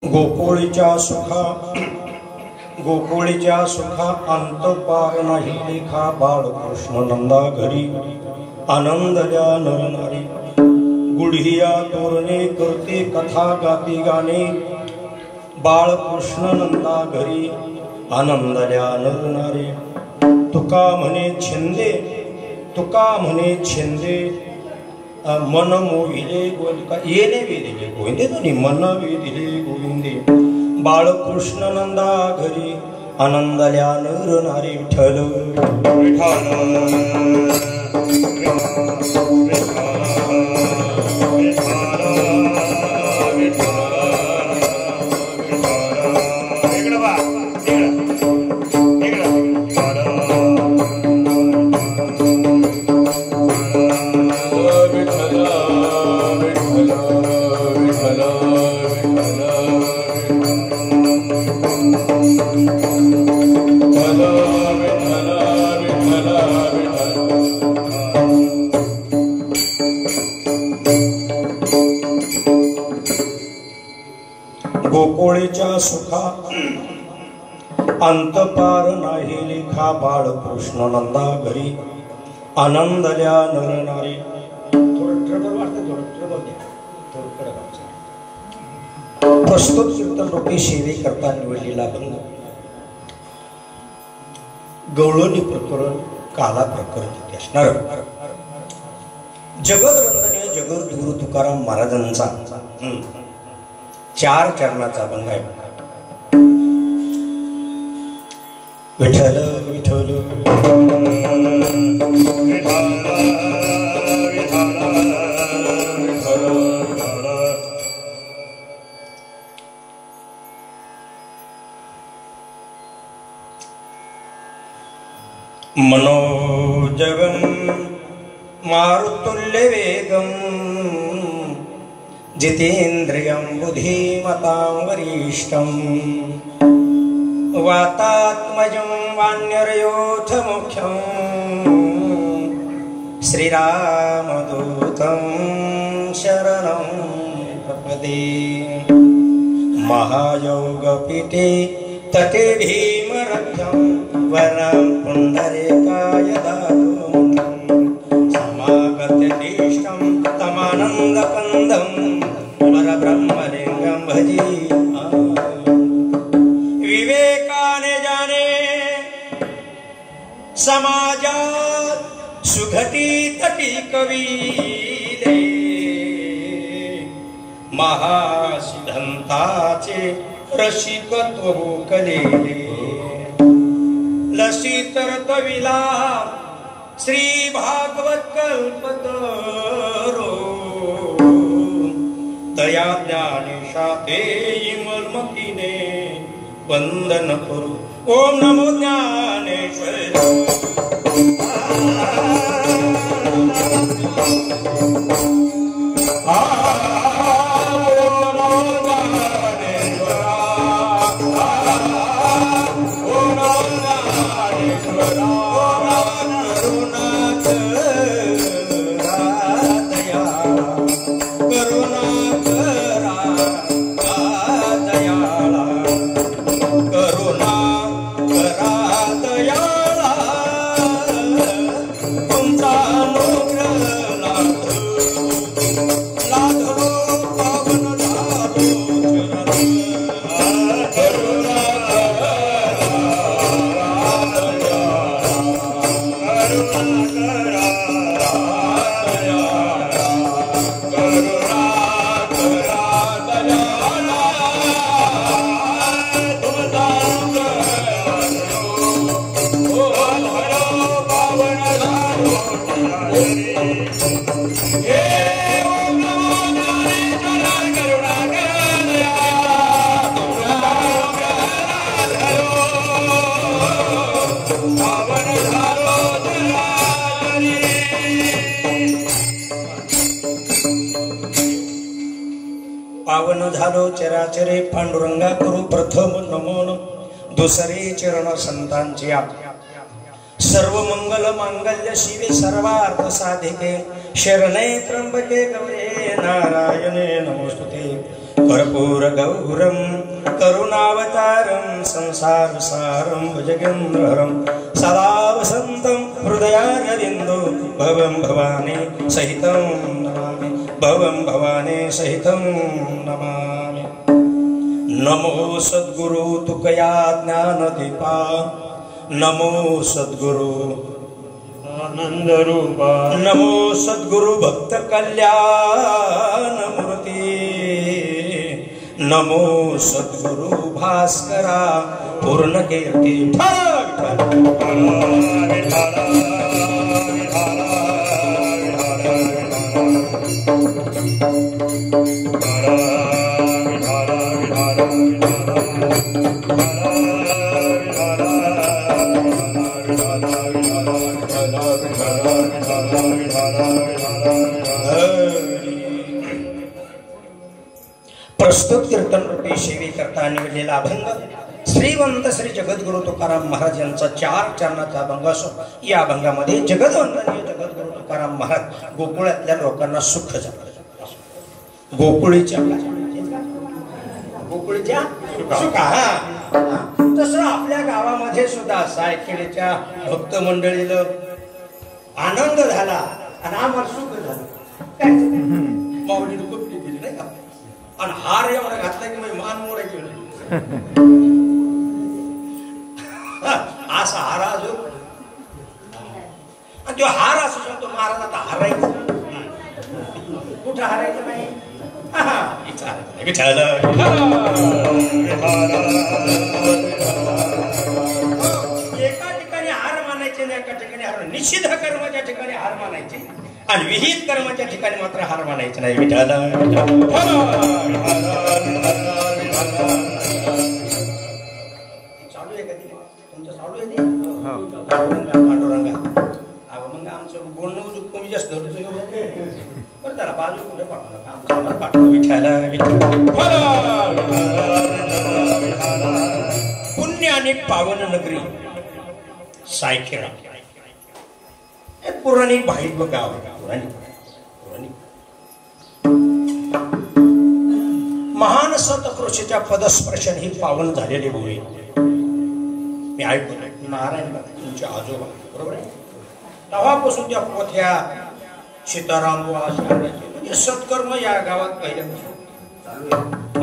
गोकुळीच्या सुखा अंत पार नाही लेखा बाळकृष्ण नंदा घरी आनंदल्या नरनारी गुढिया तोरणे करते कथा गाती गाणे बाळकृष्ण नंदा घरी आनंदल्या नरनारी तुका म्हणे छंदे मन मोविले गोविंद येणे वेदिले गोविंदे दोन्ही मन वेदिले गोविंदे बाळकृष्ण नंदा घरी आनंदल्या नर नारी विठ्ठल गोकुळीच्या सुखा अंत पार नाही लेखा बाळकृष्ण नंदा घरी आनंदल्या नरनारी. प्रस्तुत कीर्तन रूपी सेवे करता निवडलेला बंद गवळणी प्रकरण काला प्रकरण असणार जगदवंदनीय जगद्गुरु तुकाराम महाराजांचा 4 चरणाचा अभंग आहे. विठ्ठल विठ्ठल मनोजगं मारुतुल्य वेगं जितेन्द्रियं बुद्धिमतां वरिष्ठं वातात्मजं वान्यरयोथ मुख्यं श्रीरामदूतं शरणं प्रपदे. महायोगपीठे तटे भीमरथं वरं पुण्डरीकाय दातुं समागतनिष्ठं तमानन्दकन्दं परब्रह्मलिङ्गं भजे. विवेकाने जाने समाजात सुघटित कवीले महासिद्धांताचे रसिकत्व कलेले लसीतर कविला श्री भागवत कल्पतरो दया ज्ञानेशाते मलमकीने वंदन करू. ओम नमो ज्ञानेश्वर. पावन झालो चराचरे पांडुरंगा करू प्रथम नमन दुसरे चरण संतांची. सर्व मंगल मांगल्य शिवे सर्वार्थ साधिके शरणे त्र्यंबके गौरी नारायणे नमोस्तुते. कर्पूरगौरं करुणावतारं संसारसारं भुजगेन्द्रहरं सदा वसन्तं हृदयारविन्दो भवं भवानी सहितं नमामि भवं भवानी सहितं नमामि। नमो सद्गुरु तुकया ज्ञानदीपा नमो सद्गुरु आनंद रूपा नमो सद्गुरु भक्त कल्याण मूर्ती नमो सद्गुरु भास्करा पूर्ण कीर्ती प्रस्तुत कीर्तन रूपी सेवे करता निवडलेला अभंग श्रीवंत श्री जगद्गुरु तुकाराम महाराज यांचा 4 चरणाचा अभंग असून या अभंगामध्ये जगदवंदनीय जगद्गुरु तुकाराम महाराज गोकुळातल्या लोकांना सुख झालं। गोकुळीच्या सुखा तसं आपल्या गावामध्ये सुद्धा सायखेडच्या भक्त मंडळीला आनंद झाला आणि आम्हाला सुख झालं। माऊलीने कुठली दिली नाही का आणि हार एवढा घातला की म्हणजे मान मोडायची असा हार अजून आणि तो हार असू शकतो महाराज आता हारायचं कुठं हारायचं नाही एका ठिकाणी हार मानायचे नाही एका ठिकाणी हार निषिद्ध कर्माच्या ठिकाणी हार मानायचे आणि विहित कर्माच्या ठिकाणी मात्र हार मानायचे नाही। विठाला चालू आहे का तुमचं चालू आहे पांडुरंगा मग आमचं बोलणं कमी जास्त बरं त्याला बाजू कुठे पाठवलं विठाला पुण्य आणि पावन नगरी सायखेडा पौराणिक भाईक गाव महान सतकृषीच्या पदस्पर्शन ही पावन झालेली भूमी मी ऐकून नारायण तुमचे आजोबा बरोबर आहे तेव्हापासून त्या पोथ्या सीताराम म्हणजे सत्कर्म या गावात पहिल्यापासून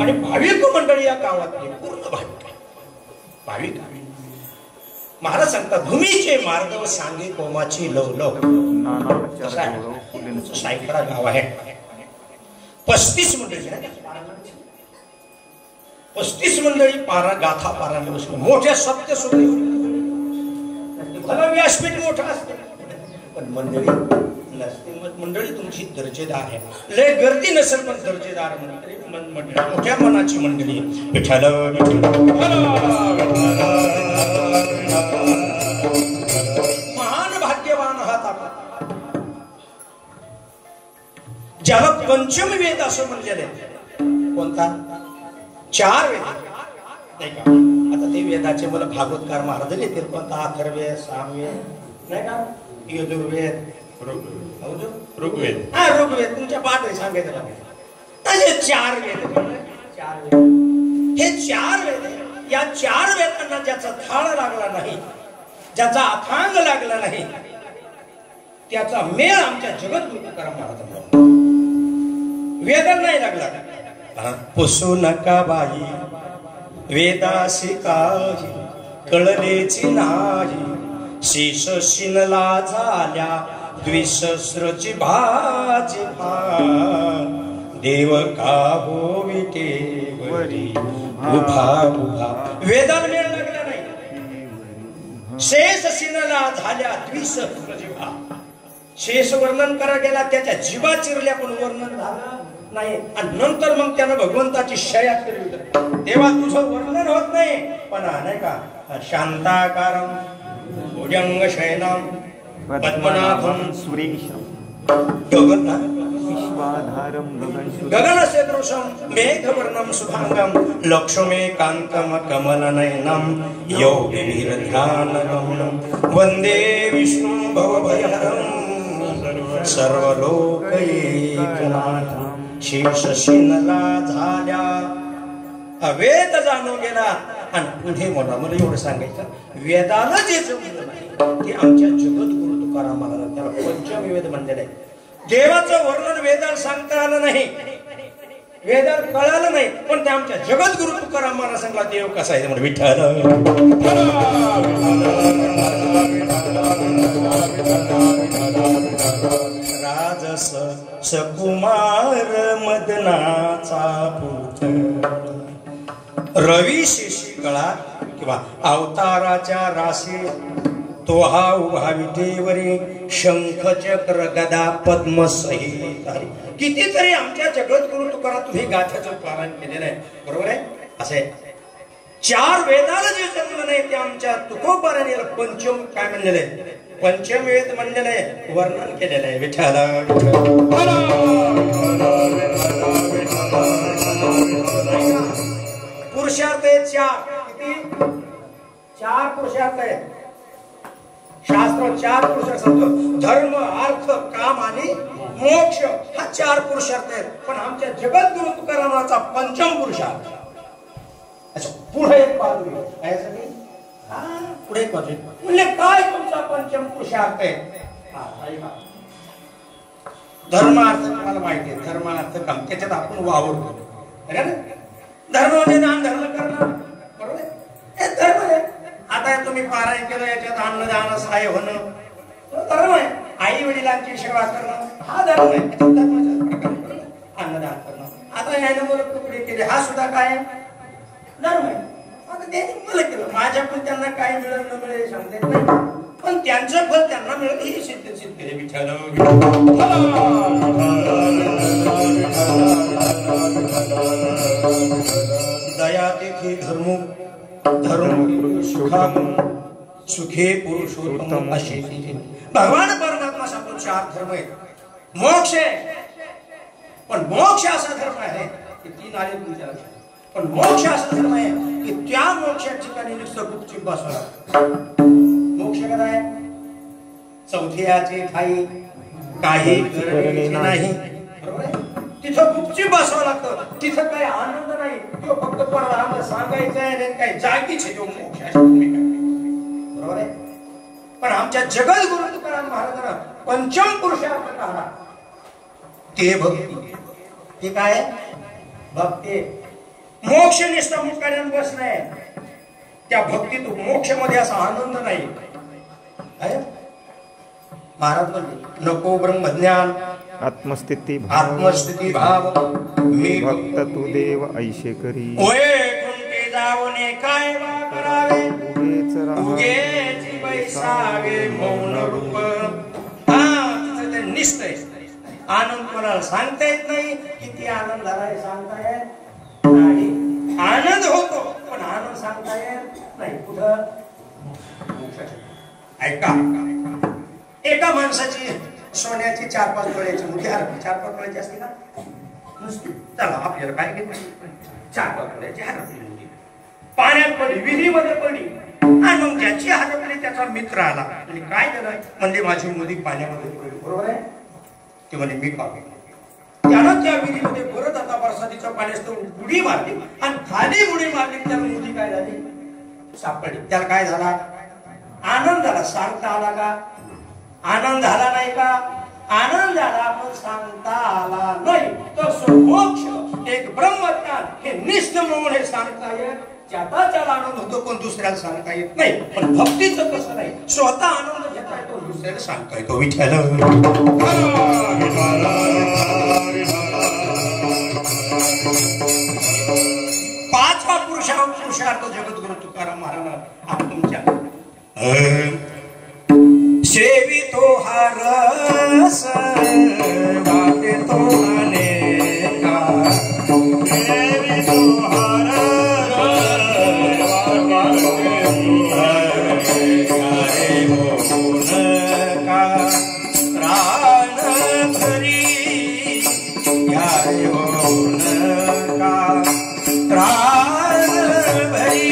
आणि भाविक मंडळी या गावातले पूर्ण भाविक महाराज सांगतात भूमीचे मार्ग व सांगे कोमाची लवलव सायखेडा गाव आहे 35 मंडळी 35 मंडळी पारा गाथा पारायण बसले मोठ्या सत्य सुद्धा व्यासपीठ मोठं असते पण मंडळी नसते मंडळी तुमची दर्जेदार आहे लय गर्दी नसेल पण दर्जेदार मंडळी मोठ्या मनाची मंडळी विठ्ठल महान भाग्यवान आहात आपण ज्याला पंचम वेद असं म्हणलेलं आहे कोणता 4 वेद नाही का आता ते वेदाचे मला भागवतकार महाराज येतील कोणता अथर्ववेद सामवेद नाही का यजुर्वेद ऋग्वेद ऋग्वेद तुमच्या पाठ आहे सांगायचं तसे 4 वेद हे 4 वेद या 4 वेदांना ज्याचा थाळ लागला नाही ज्याचा अथांग लागला नाही त्याचा मेळ आमच्या जगद्गुरु तुकाराम महाराजांना वेदांना नाही लागला पुसू नका बाई वेदासी काही कळलेची नाही शीश शिनला झाल्या द्विसहस्रची भाजी देव का हो विटेवरी उभा उभा वेदांना मेळ लागला नाही शेष शिनला झाल्या द्विसहस्रची भा शेष वर्णन करा गेला त्याच्या जीवा चिरल्या पण वर्णन झालं नाही आणि नंतर मग त्यानं भगवंताची शया केली तेव्हा तुझं वर्णन होत नाही पण नाही का शांताकारं भुजंग शयनं पद्मनाभं सुरेशं गगनसदृशं मेघवर्णं शुभांगं लक्ष्मीकान्तं कमलनयनं योगिभिर्ध्यानगमनं वन्दे विष्णुं भवभयहरं सर्वलोकैकनाथं शेष शिनला झाल्या वेद जाणून गेला. आणि पुढे मला एवढं सांगायचं, वेदाला जे जमलं नाही ते आमच्या जगद्गुरु तुकाराम महाराज त्याला पंचमवेद म्हणलेलं आहे. देवाचं वर्णन वेदाला सांगता आलं नाही, वेदाला कळालं नाही, पण ते आमच्या जगद्गुरु तुकाराम महाराज सांगला देव कसा आहे म्हणजे विठ्ठल. राजस सकुमार मदनाचा पुत्र रवी शेषी गळा किंवा अवताराच्या राशी तो हा उभा विटेवरी शंख चक्र गदा पद्म सहित. कितीतरी आमच्या जगद्गुरु तुकाराम तुम्ही गाथ्याचं पारायण केलेलं आहे, बरोबर आहे. असे चार वेदाला जे जमलं नाही ते आमच्या तुकोबाराने पंचम काय म्हणलेलं आहे, पंचम वेद म्हणलेलं आहे, वर्णन केलेलं आहे. विठ्ठल पुरुषार्थ आहे चार. किती? चार पुरुषार्थ आहे. शास्त्र चार पुरुषार्थ सांगतो, धर्म अर्थ काम आणि मोक्ष हा चार पुरुषार्थ आहेत. पण आमच्या जगद्गुरु तुकारामाचा पंचम पुरुषार्थ. अच्छा, पुढे एक बाजू आहे, पुढे एक बाजू म्हणजे काय तुमचा पंचम पुरुषार्थ आहे. धर्म अर्थ तुम्हाला माहिती आहे, धर्म अर्थ काम त्याच्यात आपण वावरतो. धर्म म्हणजे दान धर्म करणं, बरोबर आहे, धर्म आहे. आता तुम्ही पारायण केलं, याच्यात अन्नदान सहाय्य होणं धर्म आहे. आई वडिलांची सेवा करणं हा धर्म आहे, धर्माचा प्रकार अन्नदान करणं. आता याने मला तुकडे केले हा सुद्धा काय धर्म आहे. आता त्यांनी मला केलं, माझ्या पण त्यांना काय मिळेल न मिळेल सांगता नाही, पण त्यांचं फल त्यांना मिळेल हे सिद्ध केले. विठ्ठल दया देखी धर्म धर्म सुखे पुरुषोत्तम अशी भगवान परमात्मा सांगतो चार धर्म आहेत. मोक्ष आहे, पण मोक्ष असा धर्म आहे की तीन आले तुमच्या लक्षात, पण मोक्ष असा धर्म आहे की त्या मोक्षा ठिकाणी नुसतं गुपचूप बसवा. मोक्ष काय आहे? चौथ्याचे ठाई काही गरजेचे नाही, बरोबर आहे. तिथं गुपचूप बसावं लागतं, तिथं काही आनंद नाही. तो फक्त परमात्मा सांगायचं आहे आणि काही जागीच आहे तो मोक्ष, बरोबर आहे. पण आमच्या जगद्गुरु तुकाराम महाराजांना पंचम पुरुषार्थ काढा ते भक्ती. ते काय भक्ती? मोक्ष निष्ठा मुक्कार्यान बस नाही, त्या भक्तीत मोक्ष मध्ये असा आनंद नाही. महाराज म्हणले नको ब्रह्मज्ञान आत्मस्थिती भाव मी भक्त तू देव ऐशे करी वैकुंठी जाऊने काय करावे उगेची बैसावे मौन रूप. तिथं ते निष्ठ आहे. आनंद कोणाला सांगता येत नाही, किती आनंद झालाय सांगता येत नाही. आनंद होतो पण आनंद सांगता येत नाही. कुठं? ऐका, एका माणसाची सोन्याची 4-5 तोळ्याची मोठी हरपी 4-5 तोळ्याची असते ना नुसती, चला आपल्याला काय घेत नाही, 4-5 तोळ्याची हरपली मोठी पाण्यात पडली, विहिरीमध्ये पडली. आणि मग ज्याची हरपली त्याचा मित्र आला आणि काय झालं म्हणजे माझी मुली पाण्यामध्ये पडली, बरोबर आहे. ते म्हणजे मी पावी. त्यानं त्या विहिरीमध्ये परत आता बरसातीचं पाणी असतं उडी मारली आणि खाली उडी मारली, त्याला मुली काय झाली सापडली. त्याला काय झाला? आनंद झाला. सांगता आला का? आनंद झाला नाही का? आनंद झाला पण सांगता आला नाही. तो मोक्ष एक ब्रह्मज्ञान हे निष्ठ म्हणून हे सांगता येत, ज्याचा त्याला आनंद होतो पण दुसऱ्याला सांगता येत नाही. पण भक्तीचं कसं नाही, स्वतः आनंद घेता येतो, दुसऱ्याला सांगता येतो. विठ्ठल पाचवा पुरुषार्थ जगद्गुरु तुकाराम महाराज तुमच्या सेवितो हा रस वाटे तो अनेका सेवितो हा रस वाटे का प्राण धरी का प्राण भरी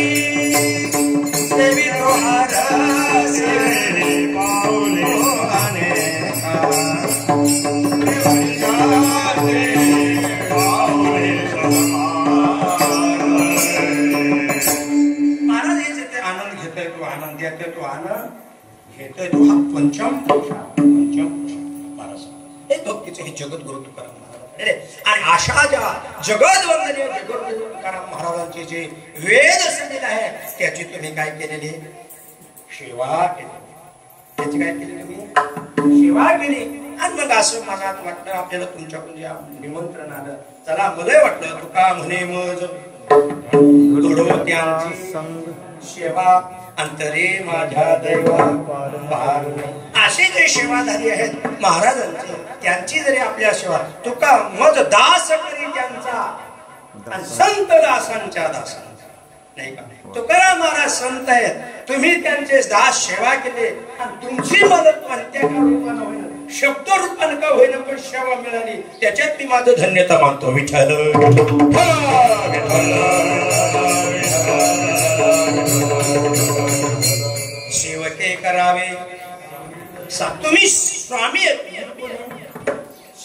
सेवितो हा रस पावले अनेका आनंद येते तो आनंद घेतोय तो हा पंचम महाराज हे भक्तीचे हे जगद्गुरु तुकाराम महाराज आणि अशा ज्या जगदवंदनीय जगद्गुरु तुकाराम महाराजांचे जे वेद संगीत आहे त्याची तुम्ही काय केलेली सेवा केली त्याची काय केली तुम्ही सेवा केली आणि मग असं मनात वाटलं आपल्याला तुमच्याकडून या निमंत्रण आलं चला मला वाटलं तुका म्हणे मज त्यांची सेवा अंतरे माझ्या दैवा असे जे सेवाधारी आहेत महाराजांचे त्यांची जरी आपल्या सेवा तुका मज दास करी त्यांचा संत दासांच्या दासांचा नाही का तुकाराम महाराज संत आहेत तुम्ही त्यांचे दास सेवा केले आणि तुमची मदत कोणत्या रूपानं होईल शब्द रूपानं का होईना पण सेवा मिळाली त्याच्यात मी माझं धन्यता मानतो विठ्ठल सेवके करावे तुम्ही स्वामी आहेत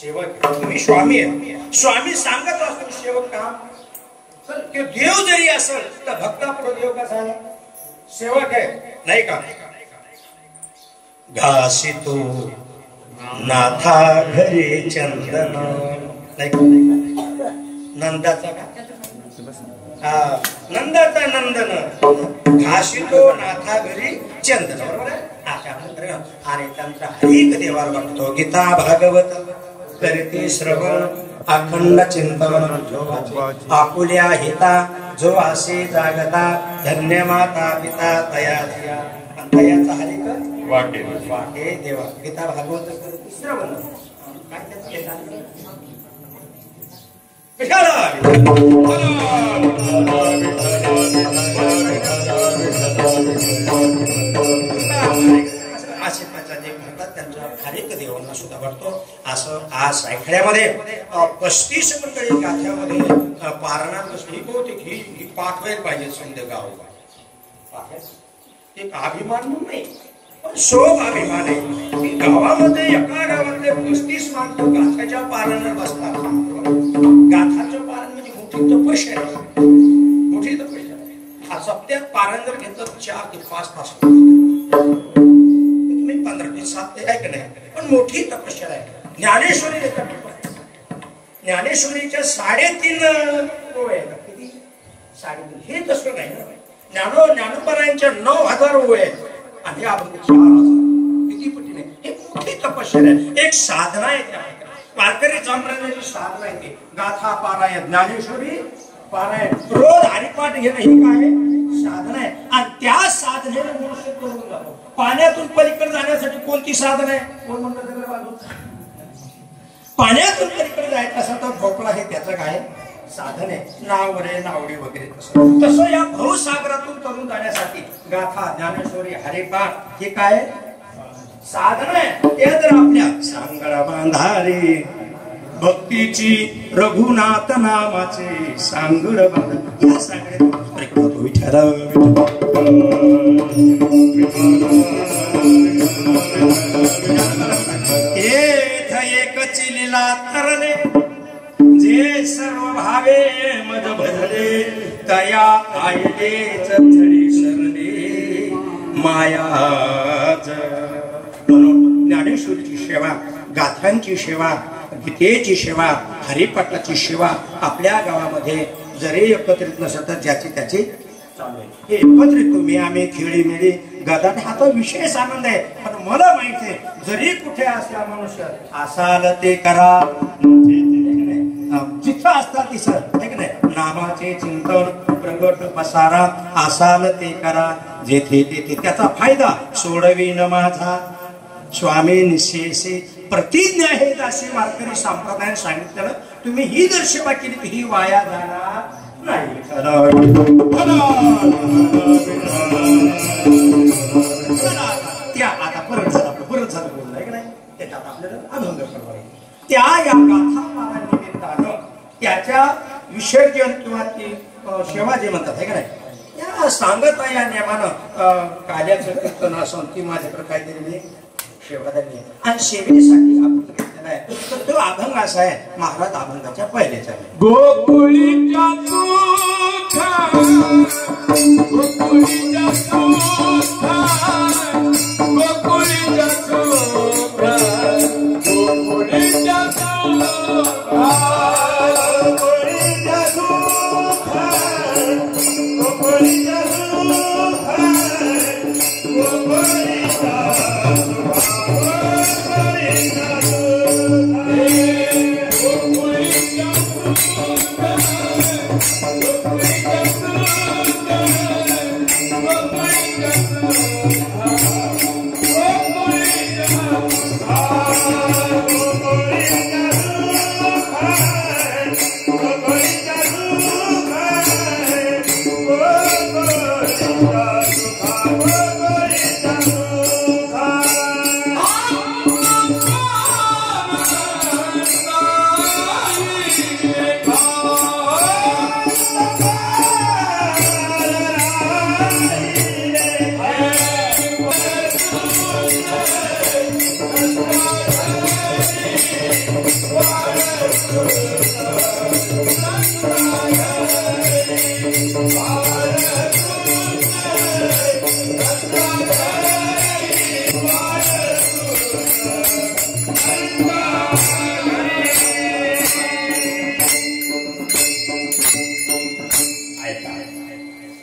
सेवक तुम्ही स्वामी आहेत स्वामी सांगत असतो सेवक का देव जरी असेल तर भक्तापुढे देव कसा आहे सेवक आहे नाही का घासी तो नाथा घरी चंदन नाही का नंदाचा का नंदाचा नंदन घासी तो नाथा घरी चंदन बरोबर आहे अशा आणि त्यांचा हरिक देवाला वाटतो गीता भागवत करते श्रवण अखंड चिंतन आपुल्या हिता जो असे जागता धन्य माता पिता तया धिया तयाचा हरिक वाटे वाटे देवा गीता भागवत करते श्रवण काय हरेक देवांना सुद्धा वाटतो असं आज ऐकण्यामध्ये 35 मंडळी गाथ्यामध्ये पारायणात बसली बहुतेक ही पाठ व्हायला पाहिजे समजा गाव एक अभिमान म्हणून नाही पण शोभ अभिमान आहे गावामध्ये एका गावातले 35 माणसं गाथ्याच्या पारायणात बसतात गाथाचं पारायण म्हणजे मोठी तपस्या आहे मोठी तपस्या हा सप्त्यात पारायण जर घेतलं 4 ते 5 तास 15 ते 7 ते आहे का नाही पण मोठी तपस्या आहे ज्ञानेश्वरी ज्ञानेश्वरीच्या 3.5 ओळ आहेत किती 3.5 हे तसं नाही ज्ञानोबरायांच्या 9,000 ओळ आहेत आणि आपण 4,000 किती पटीने हे मोठी तपस्या आहे एक साधना आहे वारकरी संप्रदायाची साधना आहे गाथा पारायण ज्ञानेश्वरी पारायण रोज हरिपाठ घेणं हे काय साधना आहे आणि त्या साधनेला मनुष्य करून जातो पाण्यातून पलीकडे जाण्यासाठी कोणती साधन आहे कोण म्हणतात पाण्यातून पलीकडे जायचं असं तर भोपळा हे त्याचं काय साधन आहे नावरे नावडी वगैरे तसं या भवसागरातून तरुण जाण्यासाठी गाथा ज्ञानेश्वरी हरिपाठ हे काय साधन आहे ते जर आपल्या सांगळा बांधारे भक्तीची रघुनाथ नामाचे सांगड बांध या सांगडे विचार एक चिलीला तरले जे सर्व भावे मज भरले तया आयले चढी सरले मायाज म्हणून ज्ञानेश्वरीची सेवा गाथांची सेवा गीतेची सेवा हरिपाठाची सेवा आपल्या गावामध्ये जरी एकत्रित नसत तर ज्याची त्याची हे एकत्रित तुम्ही आम्ही खेळी मिळी गदाट हा तो विशेष आनंद आहे पण मला माहिती आहे जरी कुठे असला मनुष्य असाल ते करा जिथं असतात तिथं ठीक नाही नामाचे चिंतन प्रगट पसारा असाल ते करा जेथे तेथे त्याचा फायदा सोडवीन माझा स्वामी निशेषे प्रतिज्ञा आहे असे वारकरी संप्रदायाने सांगितलं तुम्ही ही जर सेवा केली तर ही वाया जाणार नाही त्या आता परत झालं बोललं आहे का नाही त्याच्यात आपल्याला अभंग करणार आहे त्या या गाथा निमित्तानं त्याच्या विसर्जन किंवा ती सेवा जे म्हणतात आहे का नाही या सांगता या नियमानं कार्याचं कीर्तन असं ती माझ्याकडे काहीतरी सेवादारी आणि सेवेसाठी आपण घेतलेला आहे तर तो अभंग असा आहे महाराज अभंगाच्या पहिल्याचा गोकुळीच्या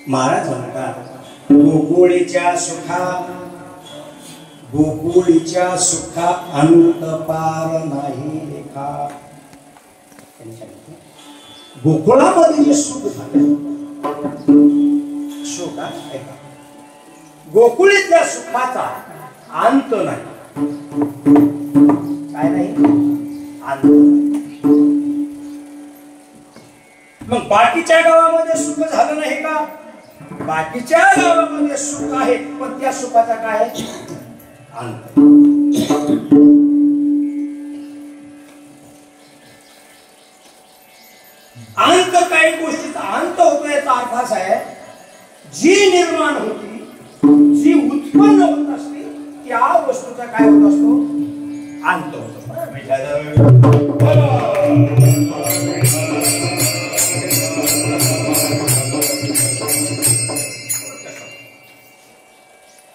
महाराज म्हणतात गोकुळीच्या सुखा अंत पार नाही लेखा. गोकुळामध्ये जे सुख झालं, सुख ऐका, गोकुळीतल्या सुखाचा अंत नाही. काय नाही? अंत. मग बाकीच्या गावामध्ये सुख झालं नाही का? बाकीच्या गावामध्ये सुख आहे, पण त्या सुखाचा काय आहे? अंत. अंत काही गोष्टीचा अंत होतो याचा अर्थ असा आहे, जी निर्माण होती, जी उत्पन्न होत असते, त्या वस्तूचा काय होत असतो? अंत होतो.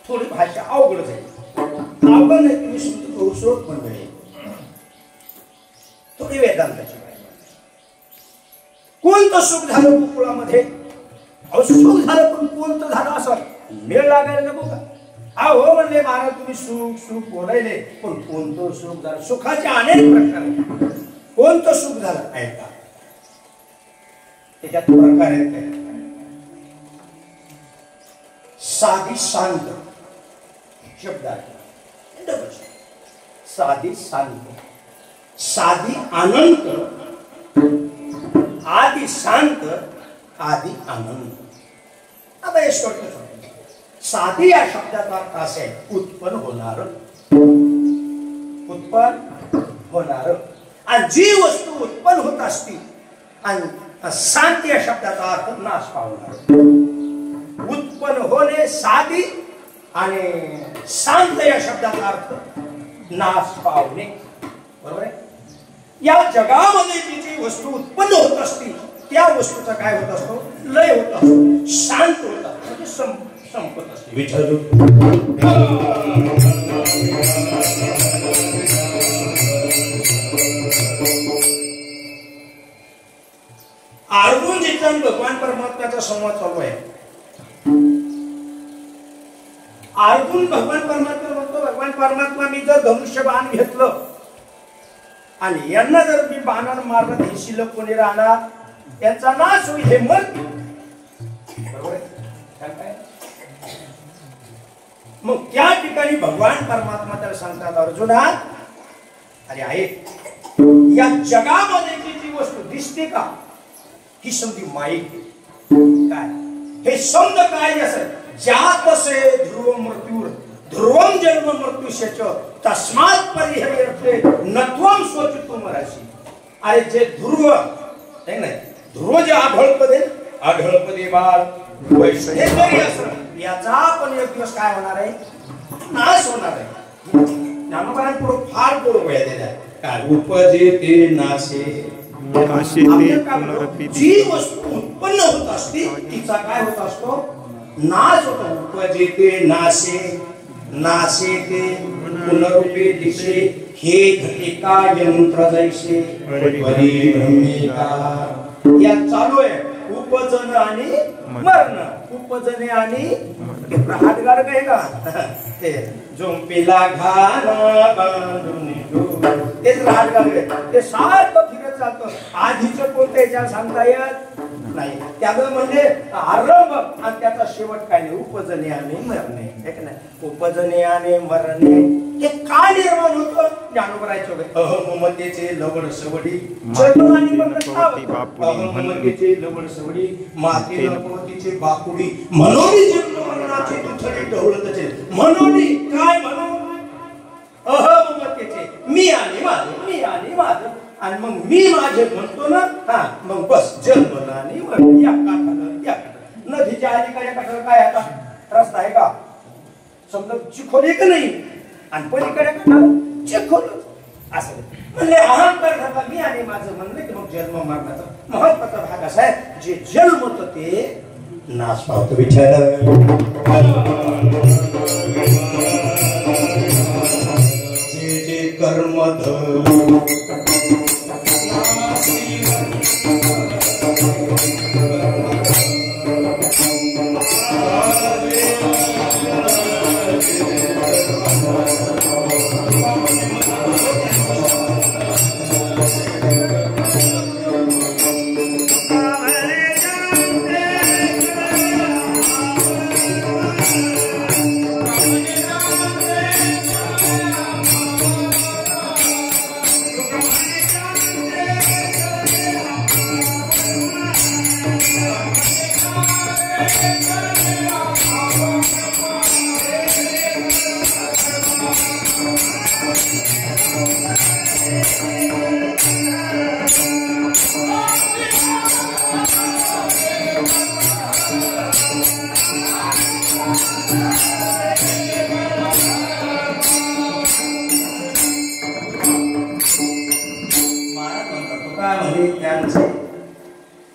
थोडी भाषा अवघडच आहे, अवघड नाही, तुम्ही सुट पण मिळेल. थोडी वेदांताची कोणतं सुख झालं गोकुळामध्ये? अहो सुख झालं, पण कोणतं झालं असं मेळ लागायला नको का? अहो म्हणले महाराज तुम्ही सुख सुख बोलायले, पण कोणतं सुख झालं? सुखाचे अनेक प्रकार आहेत. कोणतं सुख झालं ऐका, त्याच्यात प्रकार आहेत. साधी शांत शब्द आहे, साधी शांत, साधी अनंत, आदि शांत, आदि आनंद. आता हे शॉर्टकट. साधी या शब्दाचा अर्थ असा आहे उत्पन्न होणार, उत्पन्न होणार. आणि जी वस्तू उत्पन्न होत असती, आणि शांती या शब्दाचा अर्थ नाश पावणार. उत्पन्न होणे साधी आणि शांत या शब्दाचा अर्थ नाश पावणे. बरोबर आहे? या जगामध्ये जी जी वस्तू उत्पन्न होत असती, त्या वस्तूचा काय होत असतो? लय होत असतो, शांत होत असतो, म्हणजे संपत असते. विठ्ठल अर्जुन जिथं भगवान परमात्म्याचा संवाद चालू आहे. अर्जुन भगवान परमात्मा म्हणतो, भगवान परमात्मा मी जर धनुष्य बाण घेतलं आणि यांना जर मी बाणानं मारलं, हे शिल्लक कोणी राहणार? त्यांचा नाश होईल, हे मत. बरोबर आहे? मग त्या ठिकाणी भगवान परमात्मा त्याला सांगतात, अर्जुना अरे आहे या जगामध्ये जी जी वस्तू दिसते का, ही समजी माईक काय? हे समज काय असं, जातसे ध्रुव मृत्यूर ध्रुवम जन्म मृत्यूशच तस्मात् परिहर्यते नत्वम स्वचित्तम राशी. अरे जे ध्रुव नाही नाही, ध्रुव जे आढळपदे बाळ वैष्णव जरी असं, याचा पण एक दिवस काय होणार आहे? नाश होणार आहे. ज्ञानोबारांनी पुढे फार पुढे वया दिल्या काय? उपजेते नाशे. जी वस्तू उत्पन्न होत असते तिचा काय होत असतो? नाश होतो. उपजेते नाशे, नाशे ते पुनरुपे दिशे, हे घटिका यंत्र जैसे परिभ्रमिका. या चालू आहे उपजन आणि मरण. उपजने आणि हातगार काय का ते झोंपेला घाला बांधून तेच हातगार ते सारखं फिरत जातं. आधीचं कोणतं याच्यावर सांगता येत नाही. त्याचं म्हणजे आरंभ आणि त्याचा शेवट काय नाही. उपजने आणि मरणे, हे का नाही? उपजने आणि मरणे हे काय निर्माण होतं? ज्ञानोबरायचं अहममतेचे लवड सवडी, अहममतेचे लवड सवडी, माते नपवतीचे बाकुडी, मनोनी जीवनाची दुथडी ढवळतचे. मनोनी काय म्हणू? अहममतेचे मी आणि माझे, मी आणि माझे. आणि मग मी माझे म्हणतो ना, हा मग बस जन्म आणि मरण. या काठाला या नदीच्या अलीकडे काठाला काय आता रस्ता आहे का? समजा चिखोल एक नाही आणि पलीकडे काठाला चिखोल. असं म्हणजे अहंकार धरला मी आणि माझं म्हणलं की मग जन्म मरणाचा महत्वाचा भाग असा आहे, जे जन्मत ते नाश पावतो. विचार जे जे कर्म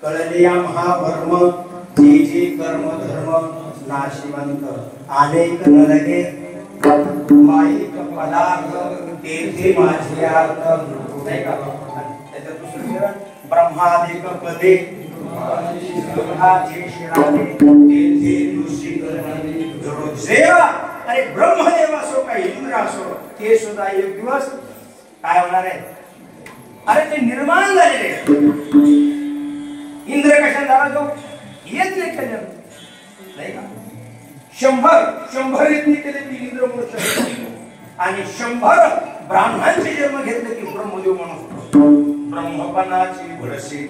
कळलिया महाभर्म जे जे कर्म धर्म नाशिवंत अनेक न लगे माईक पदार्थ तेथे माझे अर्थ नाही का. त्याच्यात दुसरं ब्रह्मादिक पदे जे शिराने तेथे ऋषी देवा. अरे ब्रह्मदेव असो का इंद्र असो ते सुद्धा एक दिवस काय होणार आहे. अरे ते निर्माण झालेले. इंद्र कशा झाला तो येत नाही का नाही का. 100 यत्न केले की इंद्र मोक्ष आणि 100 ब्राह्मणांचे जन्म घेतले की ब्रह्मदेव म्हणून ब्रह्मपणाची भडसे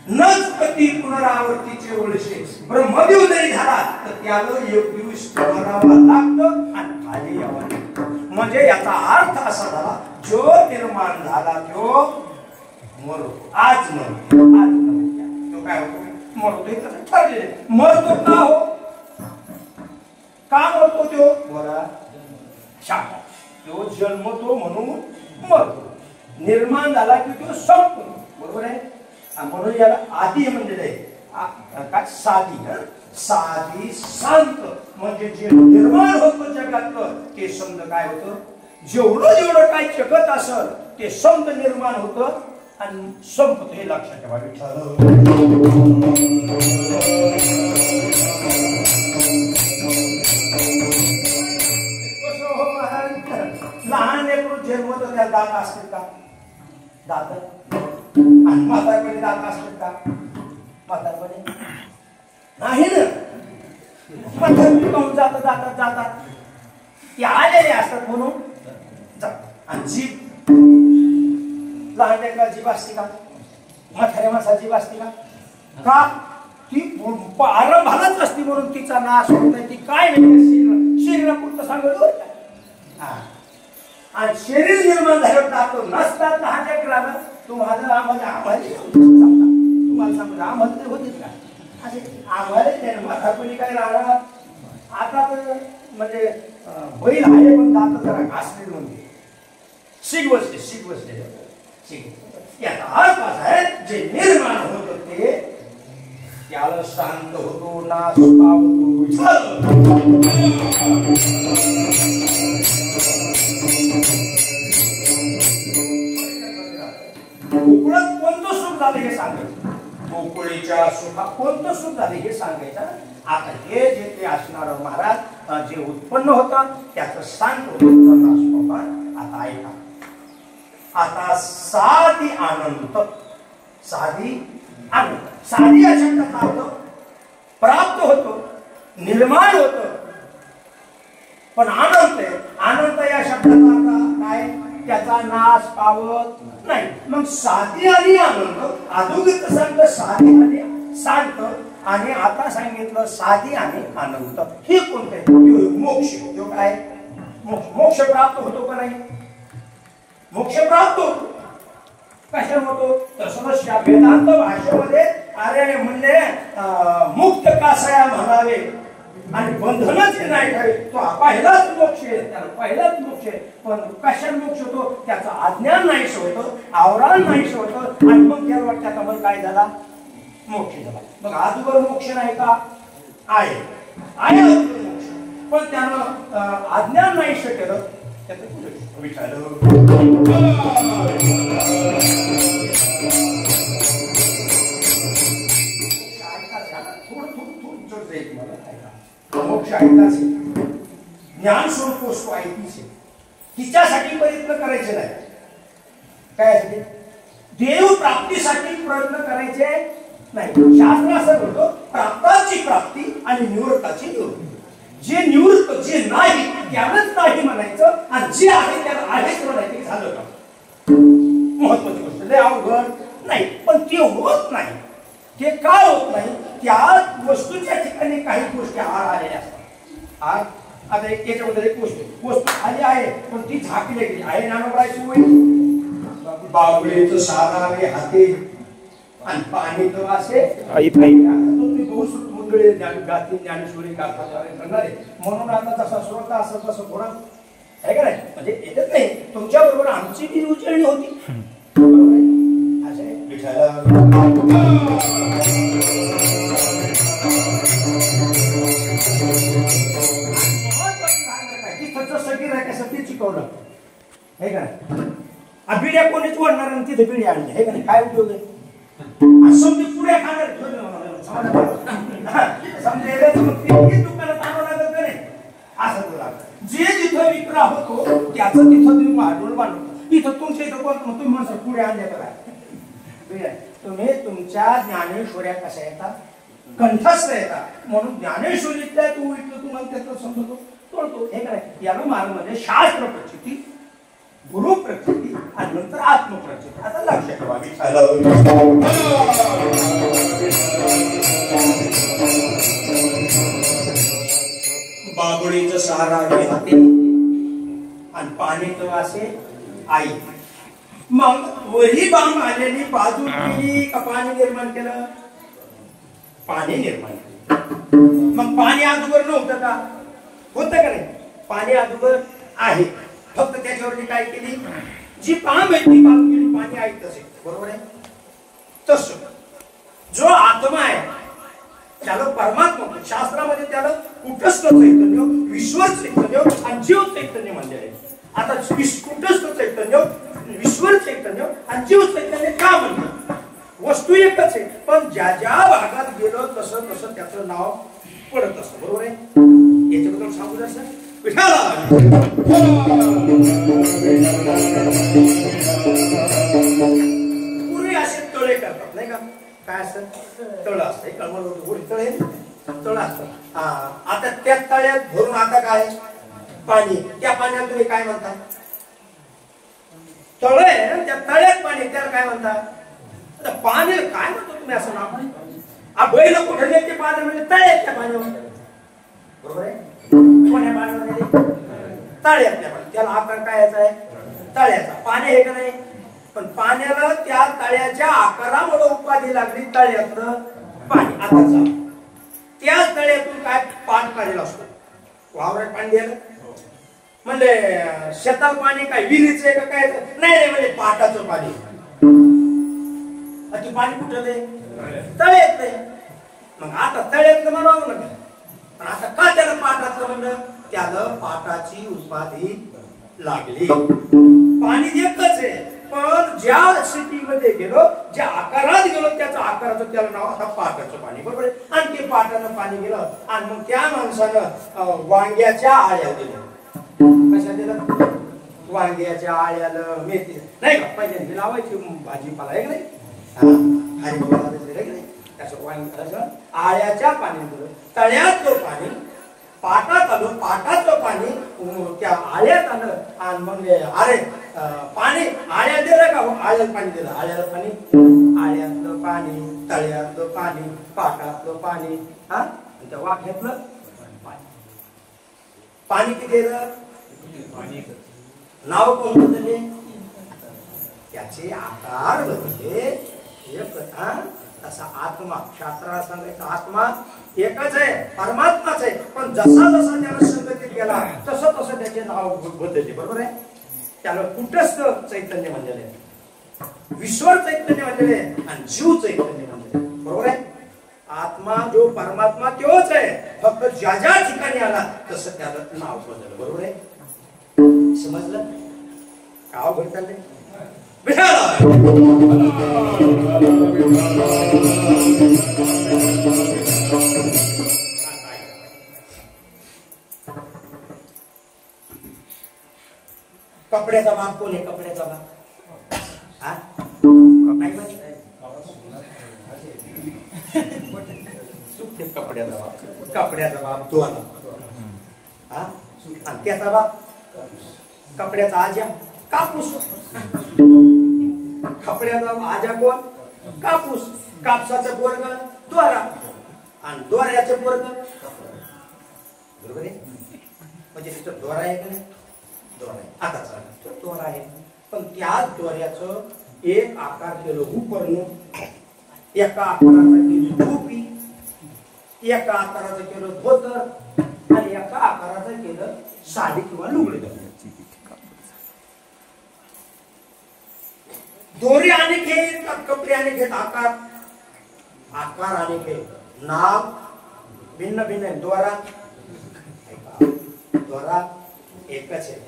नच कधी पुनरावर्तीचे वळसे. ब्रह्मदेव जरी झाला तर त्याला एक दिवस मरावा लागतं आणि खाली यावं लागतं. म्हणजे याचा अर्थ असा झाला जो निर्माण झाला तो मरतो. आज मरतो तो काय होतो मरतो ठरले. मरतो का हो का मरतो तो बोला शाखा. तो जन्मतो म्हणून मरतो. निर्माण झाला की तो संपतो. बरोबर आहे. म्हणून याला आदी म्हणलेलं आहे काय साधी. साधी शांत म्हणजे जे निर्माण होतं जगातलं ते समज काय होतं. जेवढं जेवढं काय जगत असल ते समज निर्माण होतं आणि संपत. हे लक्षात ठेवा. कसं हो महाराज लहान लेकरू जन्मत त्याला दात असतील का. दात आणि म्हातारपणी दात असतील का. म्हातारपणी नाही ना. म्हातारपणी पाहून जातात जातात ते आलेले असतात म्हणून जातात. आणि जीभ लहान लेकराला जीभ असते का. म्हाताऱ्या माणसाला जीभ असते का. ती आरंभालाच असते म्हणून तिचा नाश होत नाही. ती काय नाही शरीरापुरतं सांगतो. आणि शरीर निर्माण झाल्यावर दातो नसतात लहान लेकराला. तुम्हाला तुम्हाला सांगतो आम्हाला होतीच का. आम्हाला म्हातारपणी काय राहणार. आता तर म्हणजे बैल आहे पण दात जरा घासलेली म्हणजे शिग बसले. याचा अर्थ असा आहे जे निर्माण होत ते त्याला शांत होतो नाश पावतो. गोकुळात कोणतं सुख झालं हे सांगायचं. गोकुळीच्या सुखात कोणतं सुख झालं हे सांगायचं. आता हे जे ते असणार महाराज जे उत्पन्न होतं त्याचं शांत होतं. आता ऐका. आता साधी आनंद. साधी आनंद. साधी या शब्दाचा अर्थ प्राप्त होतो निर्माण होतं. पण आनंद आहे. आनंद या शब्दाचा अर्थ काय त्याचा नाश पावत नाही. मग साधी आणि आनंद. अधोगीत सांगतं साधी आणि शांत आणि आता सांगितलं साधी आणि आनंद. हे कोणते मोक्ष. जो काय मोक्ष प्राप्त होतो का नाही. मोक्ष प्राप्त होतो. कशा होतो तर समस्या वेदांत भाषेमध्ये अरे म्हणले मुक्त कासया म्हणावे आणि बंधनच हे नाही काय तो पहिलाच मोक्ष आहे, त्याला पहिलाच मोक्ष आहे. पण कशात मोक्ष होतो? त्याचं अज्ञान नाहीस होतं, आवरण नाहीस होतं आणि मग त्याला वाटतं आता मग काय झाला? मोक्ष झाला. मग अजून मोक्ष नाही का? आहे मोक्ष, पण त्यानं अज्ञान नाहीस केलं त्याचं विचार मोक्ष ऐकाच ज्ञान स्वरूप वस्तू ऐकीच आहे. तिच्यासाठी प्रयत्न करायचे नाही. काय देव प्राप्तीसाठी प्रयत्न करायचे नाही. शास्त्र असं म्हणतो प्राप्ताची प्राप्ती आणि निवृत्ताची निवृत्ती. जे निवृत्त जे नाही त्यालाच नाही म्हणायचं आणि जे आहे त्याला आहेच म्हणायचं. झालं का? महत्वाची गोष्ट लय अवघड नाही, पण ते होत नाही. ते काय होत नाही? त्या वस्तूच्या ठिकाणी काही गोष्टी आड आलेल्या असतात. आता याच्याबद्दल एक वस्तू खाली आहे पण ती झाकली गेली आहे. नानोबाची होईल बाबुळेचं सारावे हाते आणि पाणी तर असे तुम्ही बहुत मंडळी ज्ञानेश्वरी करणारे म्हणून आता तसा श्रोता असं तसं थोडा आहे का नाही. म्हणजे येतच नाही. तुमच्या बरोबर आमची ती उजळणी होती. शिकवलं हे का नाही. बिड्या कोणीच ओढणार आणि तिथे बिडी आणली हे का नाही. काय उपयोग आहे? समजा पुऱ्या खाणार दुकानात आणावं लागत नाही असं तुला. जे जिथं विक्रा होतो त्याचं तिथं तुम्ही भांडवल बांधतो. इथं तुमच्या इथं कोण तुम्ही म्हणता पुढे आणले तर काय तुम्ही तुमच्या ज्ञानेश्वऱ्या कशा येतात? कंठस्थ येतात. म्हणून ज्ञानेश्वरीतल्या तू इथलं तुम्हाला त्याचं समजतो तोडतो हे काय. याला मार्गामध्ये शास्त्र प्रचिती, गुरु प्रचिती आणि नंतर आत्मप्रचिती. आता लक्षात ठेवावी. बाबुळीचं सहारावे हाते आणि पाणी तर असे आई. मग वही बांग आलेली बाजू केली का पाणी निर्माण केलं? पाणी निर्माण केलं. मग पाणी अगोदर नव्हतं का? होतं का नाही? पाणी अगोदर आहे. फक्त त्याच्यावरती काय केली? जी पाम आहे ती पाम केली. पाणी आहे तसे. बरोबर आहे. तस जो आत्मा आहे त्याला परमात्मा शास्त्रामध्ये त्याला कुटस्थ चैतन्य, विश्व चैतन्य आणि जीव चैतन्य म्हणजे आहे. आता कुटस्थ चैतन्य, विश्व चैतन्य आणि जीव चैतन्य का म्हणतात? वस्तू एकच आहे पण ज्या ज्या भागात गेलं तसं तसं त्याचं नाव पडत असतं. बरोबर आहे. याच्याबद्दल सांगू द्या सर. पूर्वी असे तळे करतात नाही का? काय असतं? तळ असतं. तळे तळ असतं. आता त्या तळ्यात भरून आता काय पाणी. त्या पाण्यात तुम्ही काय म्हणता? तळे. त्या तळ्यात पाणी त्याला काय म्हणतात? पाणी काय म्हणतो तुम्ही असं नाव? बैल कुठे नेते पाणी म्हणजे तळ्यातल्या पाण्यावर. बरोबर आहे. कोण्या पाण्यावर? तळ्यातल्या पाणी. त्याला आकार काय याचा आहे? तळ्याचा. पाणी आहे का नाही? पण पाण्याला त्या तळ्याच्या आकारामुळे उपाधी लागली तळ्यातलं पाणी. आता त्याच तळ्यातून काय पाणी काढलेलं असतो. वावरात पाणी द्यायला म्हणजे शेतात पाणी काय विहिरीचं आहे का काय? नाही म्हणजे पाटाचं पाणी. ते पाणी कुठं आहे? तळ्यात आहे. मग आता तळ्यातलं म्हणावं ना. पण आता का त्याला पाटाचं म्हणलं? त्याला पाटाची उपाधी लागली. पाणी एकच आहे पण ज्या स्थितीमध्ये गेलो, ज्या आकारात गेलो त्याचं आकाराचं त्याला नाव आता पाटाचं पाणी. बरोबर आहे. आणि ते पाटानं पाणी गेलं आणि मग त्या माणसानं वांग्याच्या आळ्या दिल्या. कशा दिलं? वांग्याच्या आळ्याला मेथी नाही का? पहिल्यांदा लावायची भाजीपाला आहे का नाही? आळ्याच्या पाणी दिलं. तळ्यातलं पाणी पाटात आलं. पाटातलं पाणी त्या आळ्यात आलं आणि मग अरे पाणी आळ्यात दिलं का? आळ्यात पाणी दिलं. आळ्याला पाणी, आळ्यातलं पाणी, तळ्यातलं पाणी, पाटातलं पाणी, हा त्या वाक्यातलं पाणी. पाणी किती दिलं? नाव कोणतं दिले? त्याचे आकार बदलले. तसा आत्मा शास्त्राला सांगायचा आत्मा एकच आहे, परमात्माच आहे. पण जसा जसा त्याला संगतीत गेला तसं तसं त्याचे नाव बदलले. बरोबर आहे. त्याला कुटस्थ चैतन्य म्हणलेले आहे, विश्वर चैतन्य म्हणलेले आहे आणि जीव चैतन्य म्हणलेले. बरोबर आहे. आत्मा जो परमात्मा तोच आहे, फक्त ज्या ज्या ठिकाणी आला तसं त्याला नाव बदललं. बरोबर आहे. समजलं? गाव भरताले कपड्याचा भाग कोण आहे? कपड्याचा भाग कपड्याचा भाग, कपड्याचा भाग तो आला आणि त्याचा भाग कपड्याचा आजा कापूस. कपड्याचा आजा कोण? कापूस. कापसाचं पोरग दोरा आणि दोऱ्याचं पोरग. बरोबर आहे. म्हणजे तिथं दोरा आहे का नाही? दोरा आहे. आता चालेल दोरा आहे, पण त्याच दोऱ्याचं एक आकार केलं उपरणं, एका आकाराचं केलं टोपी, एका आकाराचं केलं धोतर आणि एका आकाराचं केलं साडी किंवा लुगडे. दोरे अनेक आहेत, कपडे अनेक आहेत, आकार अनेक आहे, नाव भिन्न भिन्न आहे. दोरा एकच आहे.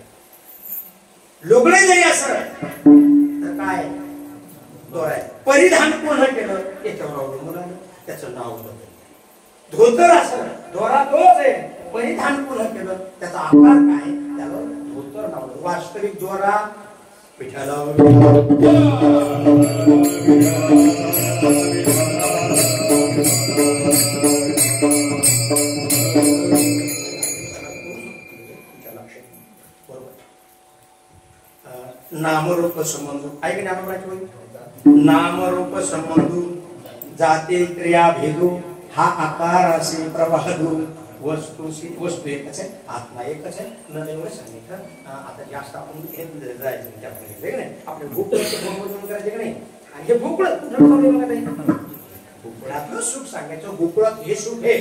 लुगडे जरी असं तर काय दोरा आहे. परिधान कोण केलं याच्यावर अवलंबून आहे, त्याचं नाव बदललं. धोतर असं दोरा तोच आहे, परिधान कोण केलं त्याचा आकार काय त्याला धोतर नाव. वास्तविक दोरा पिठाला नामरूप संबंध आहे की नाही? नामरूप संबंधू जाते क्रिया भेदू हा आकार असे प्रवाहदू वस्तू एकच आहे, आत्मा एकच आहे. न एवढं सांगितलं. आता जास्त आपण हे जायचं त्यामध्ये नाही. आपल्या भूकळाचं करायचे का नाही. आणि हे भूकळत कुठं भूकळातलं सुख सांगायचं. भूकळात हे सुख आहे,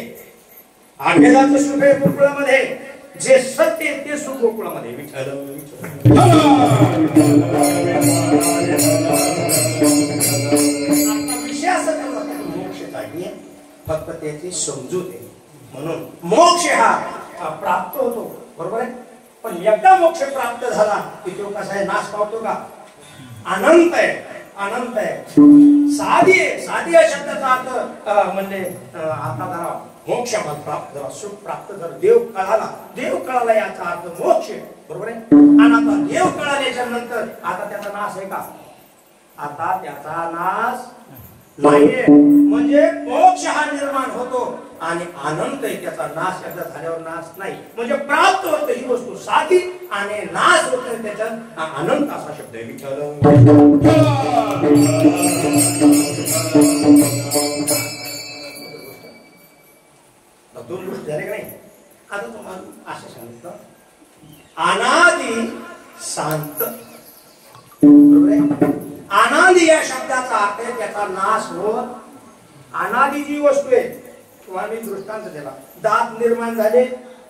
आढेलाचं सुख आहे भूकळामध्ये. जे सत्य आहे ते सुख गोकुळामध्ये. विठ्ठल विषय असं मोक्ष आहे, फक्त त्याची समजूत आहे. म्हणून मोक्ष हा प्राप्त होतो. बरोबर आहे. पण एकदा मोक्ष प्राप्त झाला की तो कसा आहे? नाश पावतो का? अनंत आहे, अनंत आहे. साधी आहे. साधी या शब्दाचा अर्थ म्हणजे आता जरा मोक्ष प्राप्त झाला, सुख प्राप्त झालं, देव कळाला याचा अर्थ मोक्ष. बरोबर आहे. आणि आता देव कळाल्याच्या नंतर आता त्याचा नाश आहे का? आता त्याचा नाश नाहीये. म्हणजे मोक्ष हा निर्माण होतो आणि अनंत आहे, त्याचा नाश एकदा झाल्यावर नाश नाही. म्हणजे प्राप्त होतं ही वस्तू साधी आणि नाश होत नाही त्याच्यात अनंत असा शब्द आहे. विठ्ठल दोन गोष्टी झाले का नाही? आता तुम्हाला असं सांगितलं अनादि शांत. बरोबर आहे. अनादि या शब्दाचा अर्थ आहे त्याचा नाश होत. अनादि जी वस्तू आहे किंवा मी दृष्टांत दिला, दात निर्माण झाले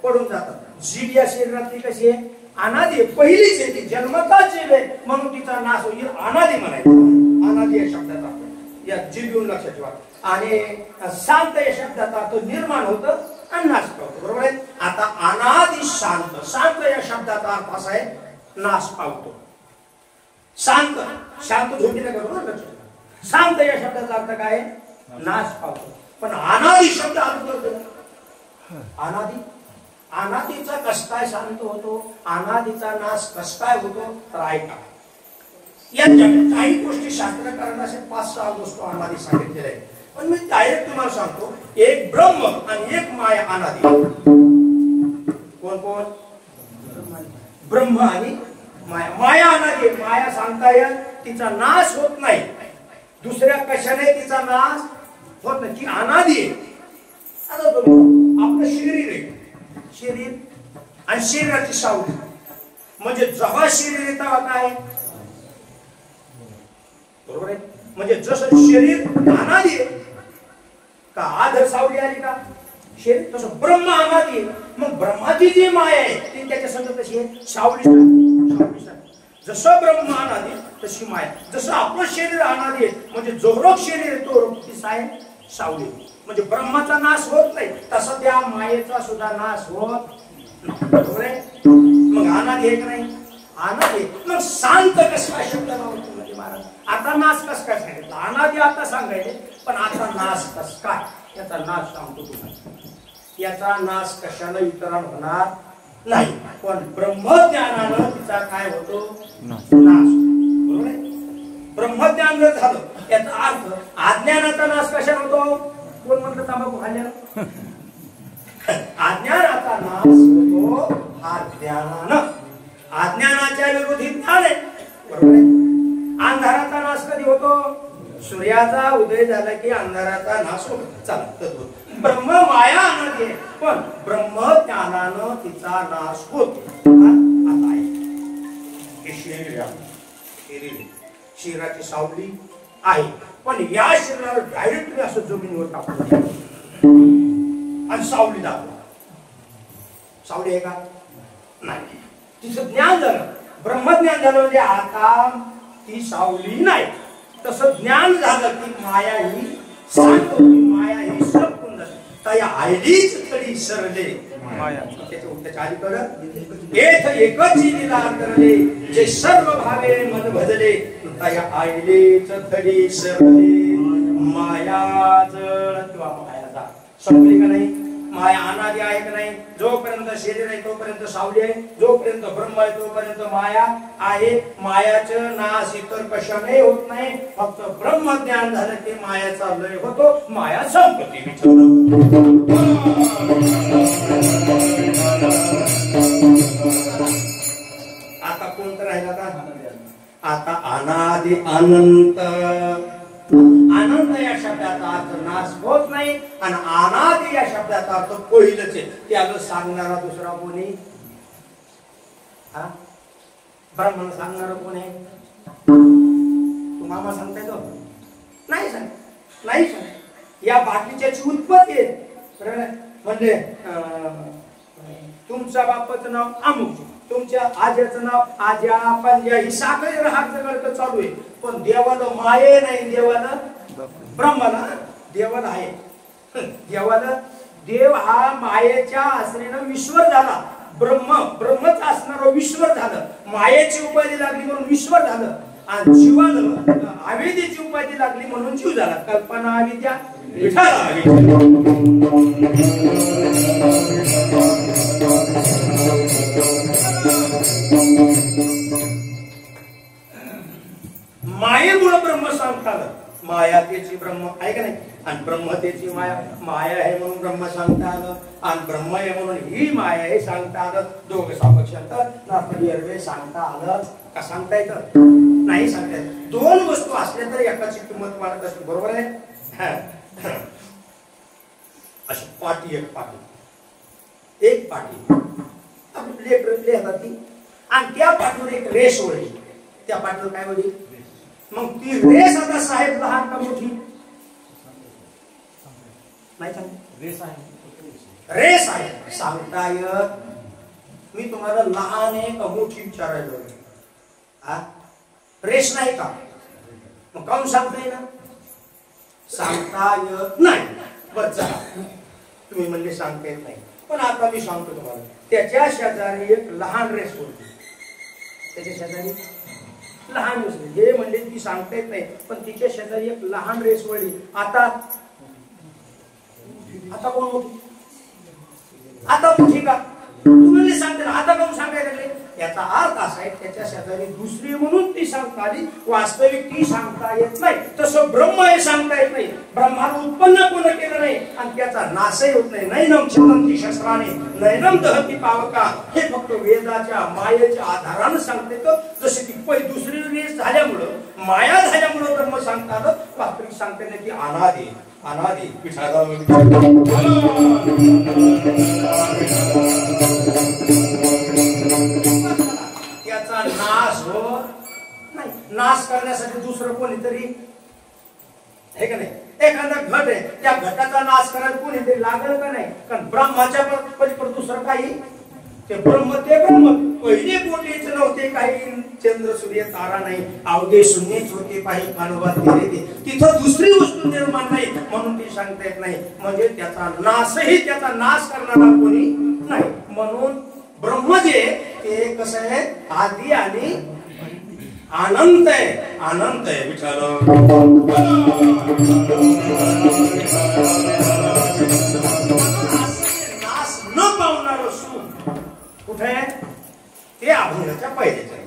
पडून जातात. जीभ या शरीरातली कशी आहे? अनादि आहे, पहिलीच आहे ती, जन्मताच जीभ आहे म्हणून तिचा नाश होईल. अनादि म्हणायचं. अनादि या शब्दाचा अर्थ या जीभ येऊन लक्षात ठेवा. आणि शांत या शब्दाचा अर्थ निर्माण होतं आणि नाश पावतो. बरोबर आहे. आता अनादि शांत, शांत या शब्दाचा अर्थ असा आहे नाश पावतो. शांत, शांत धोकी नका करू लक्षात ठेवा. शांत या शब्दाचा अर्थ काय? नाश पावतो. पण अनादि शब्द अर्थ अनादि, अनादीचा कस काय शांत होतो, अनादीचा नाश कस काय होतो तर ऐका. याच्या काही गोष्टी शास्त्रकारांना असे 5-6 गोष्टी अनादि सांगितलेल्या आहेत. पण मी डायरेक्ट तुम्हाला सांगतो, एक ब्रह्म आणि एक माया अनादि. कोण कोण? ब्रह्म आणि माया. माया अनादि. माया सांगता येईल तिचा नाश होत नाही, दुसऱ्या कशाने तिचा नाश होत नाही, ती अनादि आहे. आता आपलं शरीर आहे, शरीर आणि शरीराची सावली. म्हणजे जेव्हा शरीर येतं काय? बरोबर आहे. म्हणजे जसं शरीर अनादि आहे का आधर सावली आली का? शरीर तसं ब्रह्म अनादी आहे. मग ब्रह्माची जी माया आहे ती त्याच्या संग कशी आहे? सावली. जसं ब्रह्म अनादी तशी माया. जसं आपलं शरीर अनादी आहे म्हणजे जो रोग शरीर आहे तो रोग ती साय सावली. म्हणजे ब्रह्माचा नाश होत नाही तसा त्या मायेचा सुद्धा नाश होत बरोबर आहे. मग अनादी आहे का नाही? अनादी. मग शांत कसं काय शब्द म्हणजे महाराज आता नाश कस काय सांगितलं? अनादी आता सांगायचे पण आता नाश कस काय? याचा नाश सांगतो तुम्हाला. याचा नाश कशाला इतरांना होणार नाही पण ब्रह्मज्ञानानं तिचा काय होतो? नाश. बरोबर आहे. ब्रह्मज्ञान जर झालं याचा अर्थ अज्ञानाचा नाश कशाला होतो? कोण म्हटलं तंबाखू खाल्ल्यानं? अज्ञानाचा नाश होतो हा ज्ञानानं. अज्ञानाच्या विरोधी ज्ञान आहे बरोबर आहे. अंधाराचा नाश कधी होतो? सूर्याचा उदय झाला की अंधाराचा नाश होतो. चला ब्रह्म माया अनादी आहे पण ब्रह्मज्ञानानं तिचा नाश होतो. आता आहे हे शरीराची सावली आहे पण या शरीराला डायरेक्टली असं जमिनीवर टाकलं आणि सावली दाखवली. सावली आहे का? नाही. तिचं ज्ञान झालं ब्रह्मज्ञान झालं म्हणजे आता ती सावली नाही. तसं ज्ञान झालं की माया ही शांत होती. माया ही सरकून जाते. त्या आयलीच तरी सरले माया त्याच्या अलीकडं येथ एकच लीला करले जे सर्व भावे मन भजले त्या आयलीच तरी सरले माया जळत्वा. मायाचा संपली का नाही? माया अनादी आहे का नाही? जोपर्यंत शरीर आहे तोपर्यंत सावली आहे. जोपर्यंत ब्रह्म आहे तोपर्यंत माया आहे. मायाचं नाश इतर कशाने होत नाही. फक्त ब्रह्मज्ञान झालं की मायाचा लय होतो. माया संपत्ती आता कोणतं राहिला का? आता अनादी अनंत. अनंत या शब्दाचा अर्थ नाश होत नाही आणि अनादी या शब्दाचा अर्थ पहिलंच आहे. त्याला सांगणारा दुसरा कोणी? ब्रह्मन सांगणारा कोण आहे? तुम्हाला सांगताय तो नाही सांग नाही सांग. या बाकीच्याची उत्पत्ती आहे म्हणजे तुमच्या बापाचं नाव अमुक, तुमच्या आज्याचं नाव आज्या पंजा ही साखळी राहत चालू आहे पण देवाला माये नाही. देवाला ब्रह्माला देवाला आहे. देवाला देव हा मायेच्या आश्रयानं विश्वर झाला. ब्रह्मच असणारा विश्वर झालं. मायेची उपाधी लागली म्हणून विश्वर झालं आणि जीवाला अविद्येची उपाधी लागली म्हणून जीव झाला. कल्पना अविद्या मायेमुळे ब्रह्म सांगतात. माया त्याची ब्रह्म आहे का नाही आणि ब्रह्म त्याची माया. माया आहे म्हणून ब्रह्म सांगता आलं आणि ब्रह्म आहे म्हणून ही माया आहे सांगता आलं. दोघं सापक्षांतर सांगता आलं का? सांगता येतं नाही सांगता येत. दोन वस्तू असल्या तर एकाची किंमत वाढत असते बरोबर आहे. अशी पाटी एक पाटी आपली प्लेट रचली हातात ती आणि त्या पाठीवर एक रेस वळली. त्या पाठीवर काय वळली? मग ती रेस आता साहेब लहान का मोठी? नाही सांग. रेस आहे सांगता येत. मी तुम्हाला लहान आहे का मोठी विचारायला? रेस नाही का? मग काऊन सांगता येईल? सांगता येत नाही. बस तुम्ही म्हणले सांगता येत नाही पण आता मी सांगतो तुम्हाला. त्याच्या शेजारी एक लहान रेस होती. त्याच्या शेजारी लहान रेस हे म्हणजे ती सांगता येत नाही पण तिच्या शेजारी एक लहान रेस वळली. आता कोण होती? आता मोठी का? तुम्ही सांगते आता कोण सांगायला लागले? याचा अर्थ असा आहे त्याच्या शेजारी दुसरी म्हणून ती सांगता आली. वास्तविक ती सांगता येत नाही. तसं ब्रह्म हे सांगता येत नाही. ब्रह्माला उत्पन्न कोण केलं नाही आणि त्याचा नाशही होत नाही. नैनम छंदंती शस्त्राने नैनम दहती पावका हे फक्त वेदाच्या मायेच्या आधारानं सांगते. जसे की पहिली दुसरी रेस झाल्यामुळं माया झाल्यामुळं ब्रह्म सांगता आलं. वास्तविक सांगते नाही की अनादी अनादी याचा नाश होत नाही. नाश करण्यासाठी दुसरं कोणीतरी आहे का नाही? एखादा घट आहे, त्या घटाचा नाश करायला कोणी ते लागल का नाही? कारण ब्रह्माच्या पलीकडे दुसरं काही, ते ब्रह्म पहिले कोटीच नव्हते, काही चंद्र सूर्य तारा नाही, अवघे शून्यच होते, काही मानवात गेले. तिथं दुसरी वस्तू निर्माण नाही म्हणून ते सांगता येत नाही. म्हणजे त्याचा नाशही, त्याचा नाश करणारा कोणी नाही. म्हणून ब्रह्म जे ते कसं आहे, आदि आणि अनंत आहे. अनंत आहे. विचार नाश न पावणार सुख कुठे आहे? ते अभंगाच्या पहिल्याच्या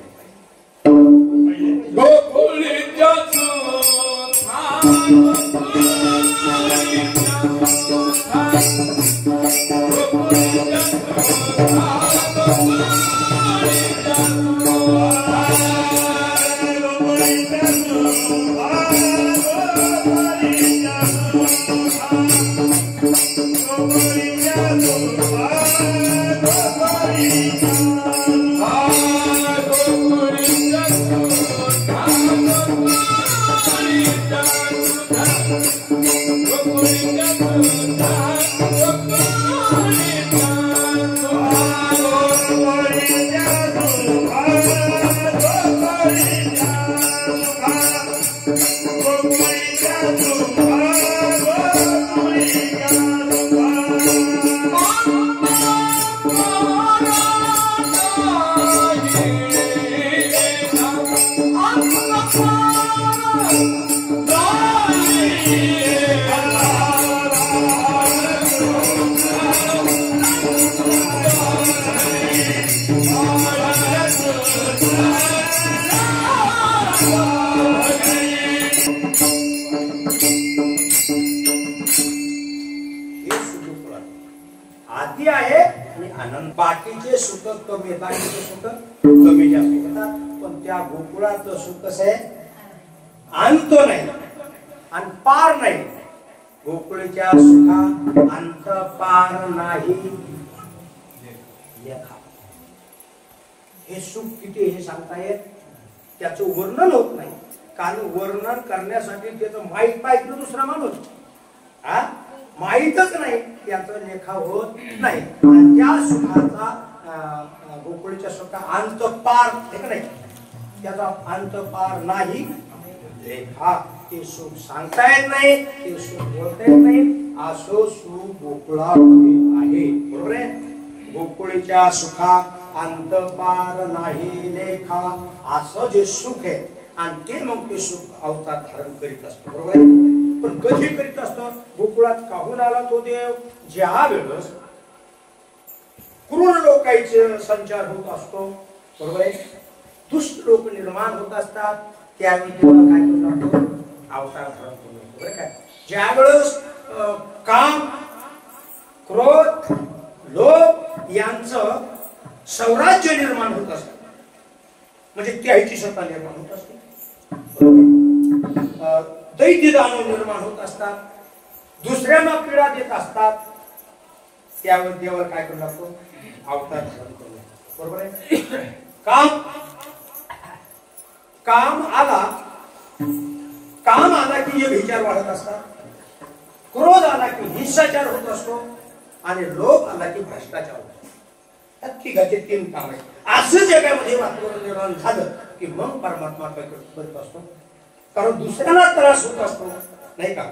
आदि आहे आणि आनंद. बाकीचे सुख कमी, बाकीचे सुख कमी जास्त होतात, पण त्या गोकुळाचं सुख कसं आहे, अंत नाही आणि पार नाही. गोकुळच्या सुखा अंत पार नाही. हे सुख किती हे सांगता येत, त्याचं वर्णन होत नाही. कारण वर्णन करण्यासाठी त्याचं माहीत पाहिजे दुसरा माणूस, हा माहीतच नाही, त्याचा लेखा होत नाही. त्या सुखाचा गोकुळच्या सुखा अंत पार नाही, त्याचा अंत पार नाही लेखा. ते सुख सांगता येत नाही, ते सुख बोलता येत नाही. असो सुख गोकुळामध्ये आहे. बरोबर आहे. गोकुळच्या सुखा अंत पार नाही लेखा, असं जे सुख आहे आणि ते मग ते सुख अवतार धारण करीत असतो. बरोबर आहे. पण कधी करीत असतो? गोकुळात काहून आला तो देव? ज्या वेळेस क्रूर लोकांचे संचार होत असतो. बरोबर आहे. दुष्ट लोक निर्माण होत असतात, त्यावेळी देवाला काय करू लागतो? अवतार धारण करू लागतो. बरोबर काय? ज्या वेळेस काम, क्रोध, लोभ यांचं स्वराज्य निर्माण होत असत, म्हणजे त्याची सत्ता निर्माण होत असते. दैत्य दानव निर्माण होत असतात, दुसऱ्यांना पीडा देत असतात, त्यावर देवाला काय करू लागतो? अवतार धारण करू लागतो. बरोबर आहे. काम आला की हे विचार वाढत असतात, क्रोध आला की हिंसाचार होत असतो आणि लोभ आला की भ्रष्टाचार होतो. तिघाचे तीन काम आहे. असं जगामध्ये वातावरण निर्माण झालं की मग परमात्मा काय करत असतो? कारण दुसऱ्याला त्रास होत असतो, नाही का?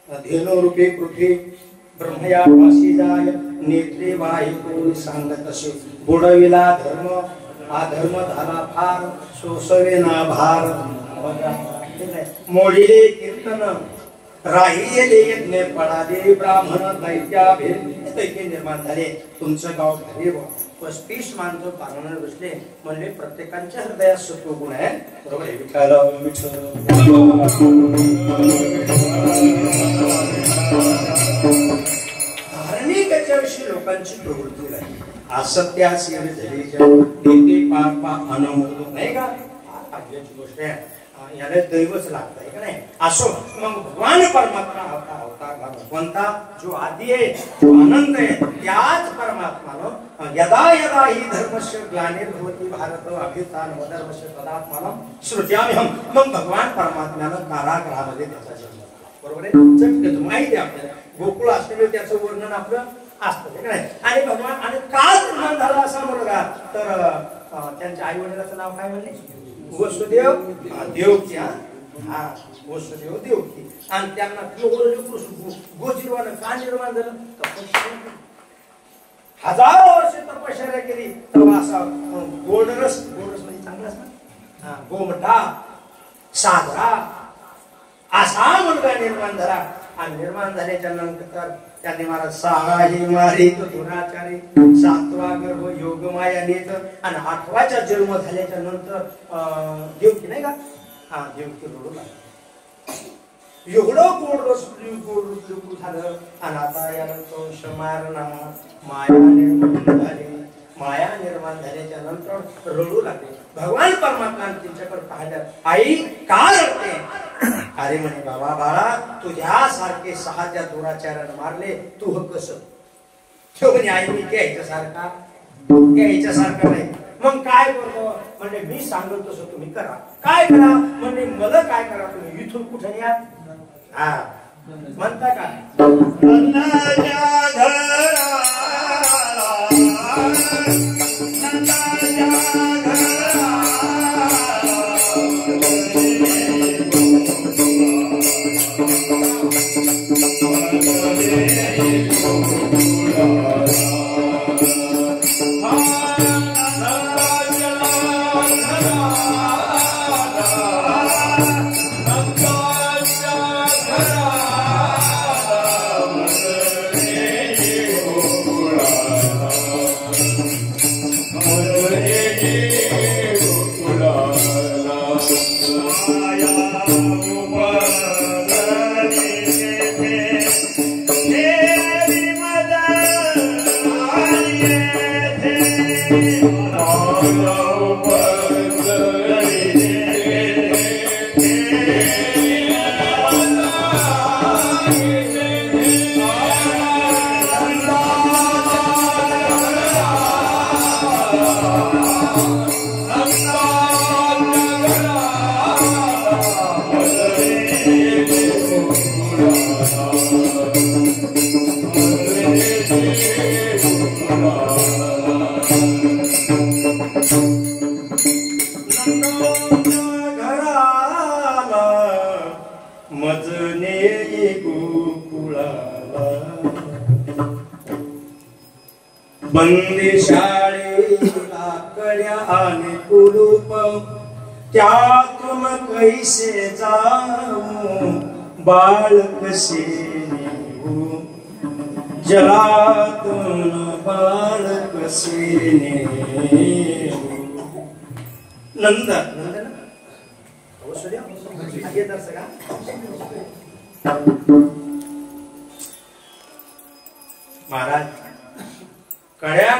धेनो रूपे पृथ्वी ब्रह्मया वासी जाय, नेत्रे वाही कोणी सांगत असे, बुडविला धर्म अधर्म झाला फार, सोसवे ना भार, मोडिले कीर्तन राहिले यज्ञ पडाले, ब्राह्मण दैत्य निर्माण झाले. तुमचं गाव झाले 35 माणसं पारायणाला बसले, म्हणजे प्रत्येकाच्या हृदयात सत्वगुण आहे. बरोबर आहे. धार्मिक याच्याविषयी लोकांची प्रवृत्ती आहे. असत्यास नाही का? आज्ञाची गोष्ट आहे. याला दैवच लागतं का नाही? असो मग भगवान परमात्मा अवतार भगवंता जो आदि आहे, जो अनंत आहे, त्याच परमात्मानं यदा यदा ही धर्मस्य ग्लानिर्भवति भारत अभ्युत्थानमधर्मस्य तदात्मानं सृजाम्यहम्. मग भगवान परमात्म्यानं कारागृहामध्ये त्याचा जन्म झाला. बरोबर आहे. चटकन माहिती आहे आपल्याला गोकुळ अष्टमी त्याचं वर्णन आपलं असतं नाही. आणि भगवान आणि का निर्माण झाला असा मुलगा तर त्यांच्या आई वडिलाचं नाव काय म्हणले वसुदेव देवकी. हा वसुदेव देवकी. आणि त्यांना गोजीरवानं का निर्माण झालं तपश्चर्या. हजारो वर्ष तपश्चर्या केली तेव्हा असा गोडरस म्हणजे चांगलाच ना गोमटा साजरा असा मुलगा निर्माण झाला. आणि निर्माण झाल्याच्या नंतर त्यांनी महाराज 6 मारित दुराचारी 7वा गर्भ योगमाया नेत आणि 8वाचा जन्म झाल्याच्या नंतर देवकी नाही का हा देवकी रडू लागली. एवढं गोड रस झालं. आणि आता यानंतर माया निर्माण झाली. माया निर्माण झाल्याच्या नंतर रडू लागले. भगवान परमात्मा त्यांच्याकडे पाहिलं आई का रडते. अरे म्हणे बाबा बाळा तुझ्यासारखे 6 दुराचार्यानं मारले तू कसं. तो म्हणे आई मी घ्यायच्यासारखा नाही. मग काय करतो म्हणजे मी सांगतो तसं तुम्ही करा. काय करा म्हणजे मला काय करा तुम्ही इथून कुठे या हा म्हणता का बंदी शाळेला कड्या आणि कुलूप त्यातून कैसे जाऊ बाळ कसे नेऊ जलातून बाळ कसे नेऊ. नंद महाराज कड्या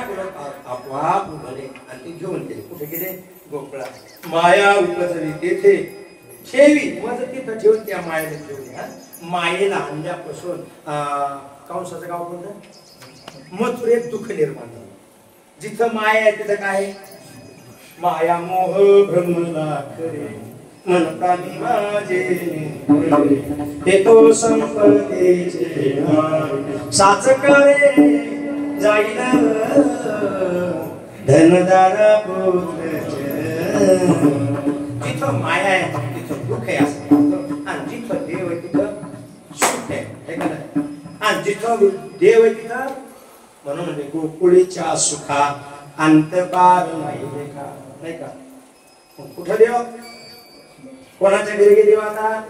आपोआप उभले आणि ते घेऊन गेले. कुठे गेले गोकुळा. माया उपजली तेथे ठेवी मग तिथं ठेवून त्या मायेला ठेवली. मायेला आणल्यापासून कंसाचं गाव कोणतं मथुरेत दुःख निर्माण झालं. जिथं माया आहे तिथं काय माया मोह भ्रमला खरे मन प्राणी माझे ते तो संपदेचे साच करे जाईल धनदारा पुत्र. जिथं माया आहे तिथं दुःख आहे असं. आणि जिथं देव आहे तिथं सुख आहे. आणि जिथं देव आहे तिथं म्हणून म्हणजे गोकुळीच्या सुखा अंतपार नाही का. कुठं देव कोणाच्या घरी गेली आता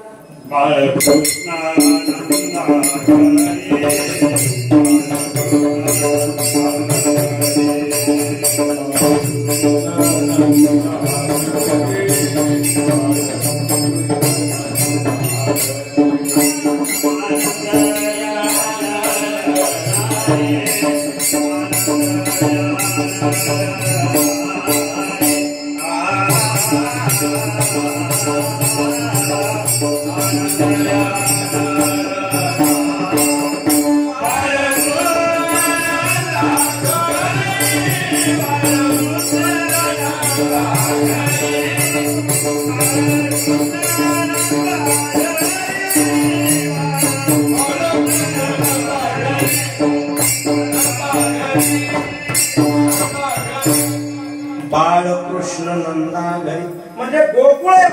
बाळकृष्ण नंदा घरी म्हणजे गोकुळ आहे.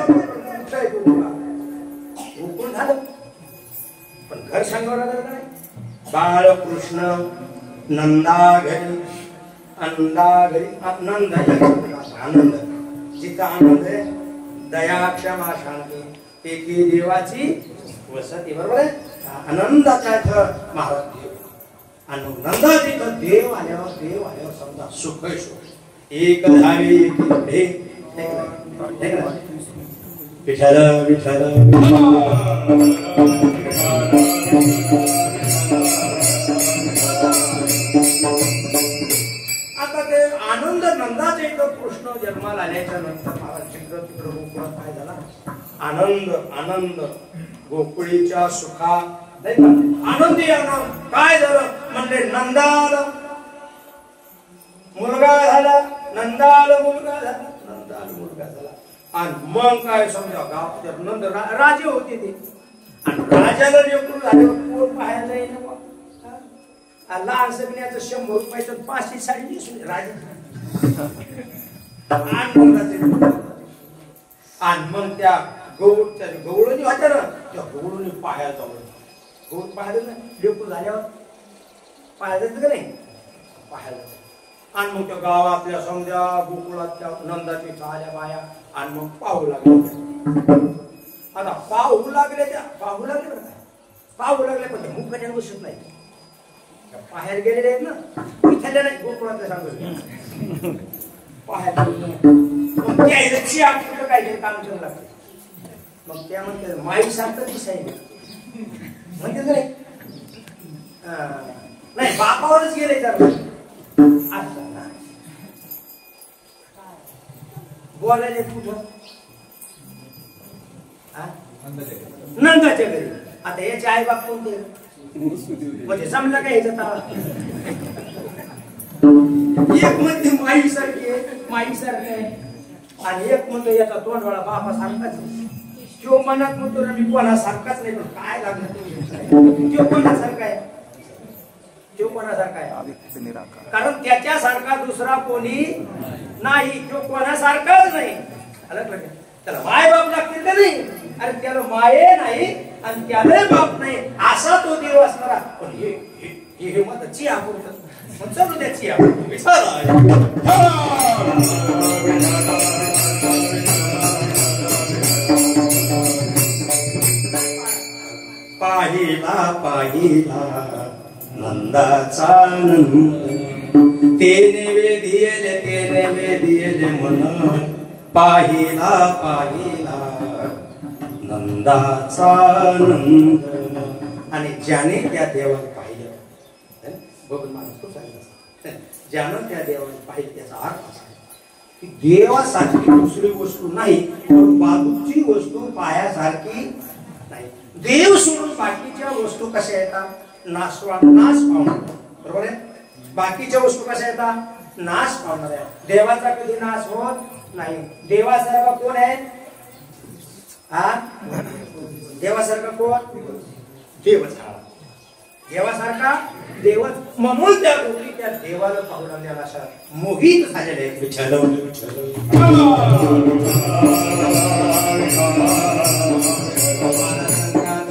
गोकुळ झालं पण घर सांगावं लागलं का नाही. बाळकृष्ण नंदा घरी अंदा घरी आनंद आनंद जिथं आनंद आहे दया क्षमा शांती एकी देवाची वसती. बरोबर आहे. आनंदाचा महाराज देव आनंदा तिथं देव आल्यावर समजा सुख सुख एक धावे एक पुढे विठ्ठल विठ्ठल. आता ते आनंद नंदाचे इथं कृष्ण जन्माला आल्याच्या नंतर महाराज चित्र तिकडं गोकुळात काय झाला. आनंद आनंद गोकुळीच्या सुखा आनंदी आनंद काय झालं म्हणजे नंदाला मुलगा झाला. नंदाला मुलगा झाला आणि मग काय समजा गाव नंद राजे होते ते आणि राजाला लेकरू झाल्यावर कोण पाहायला येईल. लहान सगळ्याचं 100 रुपयाचं 500 साडी राजा आणि मग त्या गवळणी होत्या ना त्या गवळणी पाहायला जाऊ. गवळ पाहायला ना लेकरू झाल्यावर पाहायला जायचं का नाही पाहायला. आणि मग त्या गावातल्या समजा गोकुळातल्या नंदाची आल्या बाया आणि मग पाहू लागले. आता पाहू लागले पण ते मुखाच्या बसत नाही. पाहायला गेलेले आहेत ना विठ्ठल नाही गोकुळातल्या सांगतो पाहायला काय काम करू लागते. मग त्या म्हणते माई सारखं दिसायला म्हणते नाही बापावरच गेले तर बोलायला कुठं नंदाच्या घरी. आता याचे आई बाप कोणते म्हणजे जमलं काय याच्यात. एक म्हणते माई सारखी आहे आणि एक म्हणतो याचा तोंडवाळा बापा सारखाच. तो मनात म्हणतो ना मी कोणासारखाच नाही पण काय लागलं तो कोणासारखा आहे. कारण त्याच्यासारखा दुसरा कोणी नाही. तो कोणासारखाच नाही. त्याला माय बाप लागतील का नाही. अरे त्याला माये नाही आणि त्याला बाप नाही असा तो देव असणारा. पण हे मत चिया बोलतात मग चलू द्या चिया पाहिला पाहिला नंदाचा नंद तेने वेदियले मन पाहिला पाहिला नंदाचा नंद. आणि ज्याने त्या देवाला पाहिलं बघून माणूस खूप सांगितलं ज्यानं त्या देवाला पाहिलं त्याचा अर्थ असा की देवासारखी दुसरी वस्तू नाही पण बाजूची वस्तू पायासारखी नाही. देव सोडून बाकीच्या वस्तू कशा येतात नाश पावणार. बरोबर आहे. बाकीच्या वस्तू कशा येतात नाश पावणार आहे. देवाचा कधी नाश होत नाही. देवासारखा कोण आहे देवासारखा कोण देवच. देवासारखा देवच म्हणून त्या गोष्टी त्या देवाला पाहून आपल्याला अशा मोहित झालेल्या आहेत.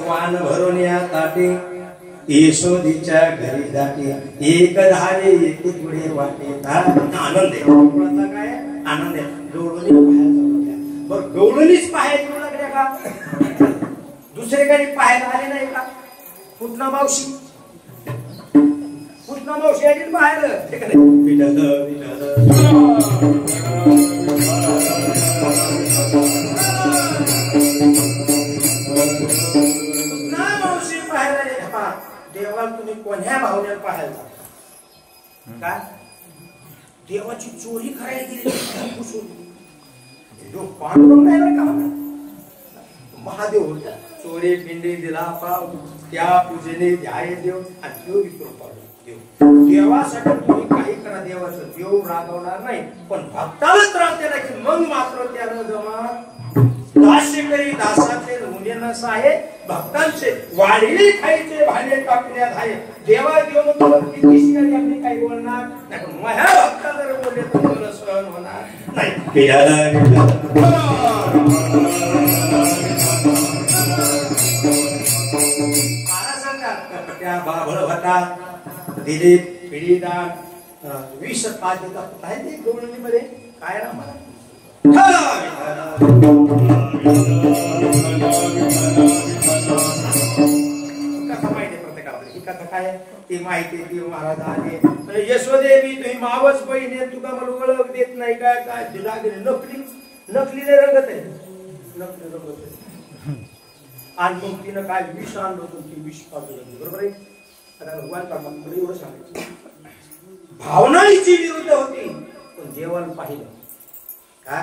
वान भरून या ताटे यशोदीच्या घरी जाते एक धारे एक पुढे वाटे. आनंद आहे काय आनंद आहे. गवळणी पाहायला बरं गवळणीच पाहायला लागल्या का दुसरे काही पाहायला आले नाही का. पुतना मावशी आली पाहायला ठीक आहे. मावशी पाहायला देवाला तुम्ही कोण्या भावनेला पाहायला काय देवाची चोरी करायला गेली पांडुरंग नाही का महादेव होता. चोरी पिंडी दिला पाव त्या पूजेने ध्याय देव आणि देव विक्रो पावला. देवासाठी तुम्ही काही करा देवाचं देव रागवणार नाही पण भक्तालाच त्रास देणार की मग मात्र त्यानं जमा दास्य करी दासाचे मुने नस आहे भक्तांचे वाढीले खायचे भांडे टाकण्यात आहे देवा देव किती शिकारी आपली काही बोलणार नाही पण माझ्या भक्ता जर बोलले तर मला सहन होणार नाही त्या बाभळ होता दिलीप पिढीदार 20 पाच देतात काय ते गवळणीमध्ये काय ना मला कथा माहिती प्रत्येकाला ही कथा काय ती माहिती ती महाराज आले यशोदेवी तुम्ही मावस बहिणी तुका मला ओळख देत नाही काय काय तुला नकली नकलीने रंगत आहे नकली रंगत आहे आणि मग तिनं काय विष आणलं होतं ती विष पाजलं बरोबर आहे आता भगवान परमात्मा एवढं सांगायचं भावना हिची विरुद्ध होती पण देवाला पाहिलं का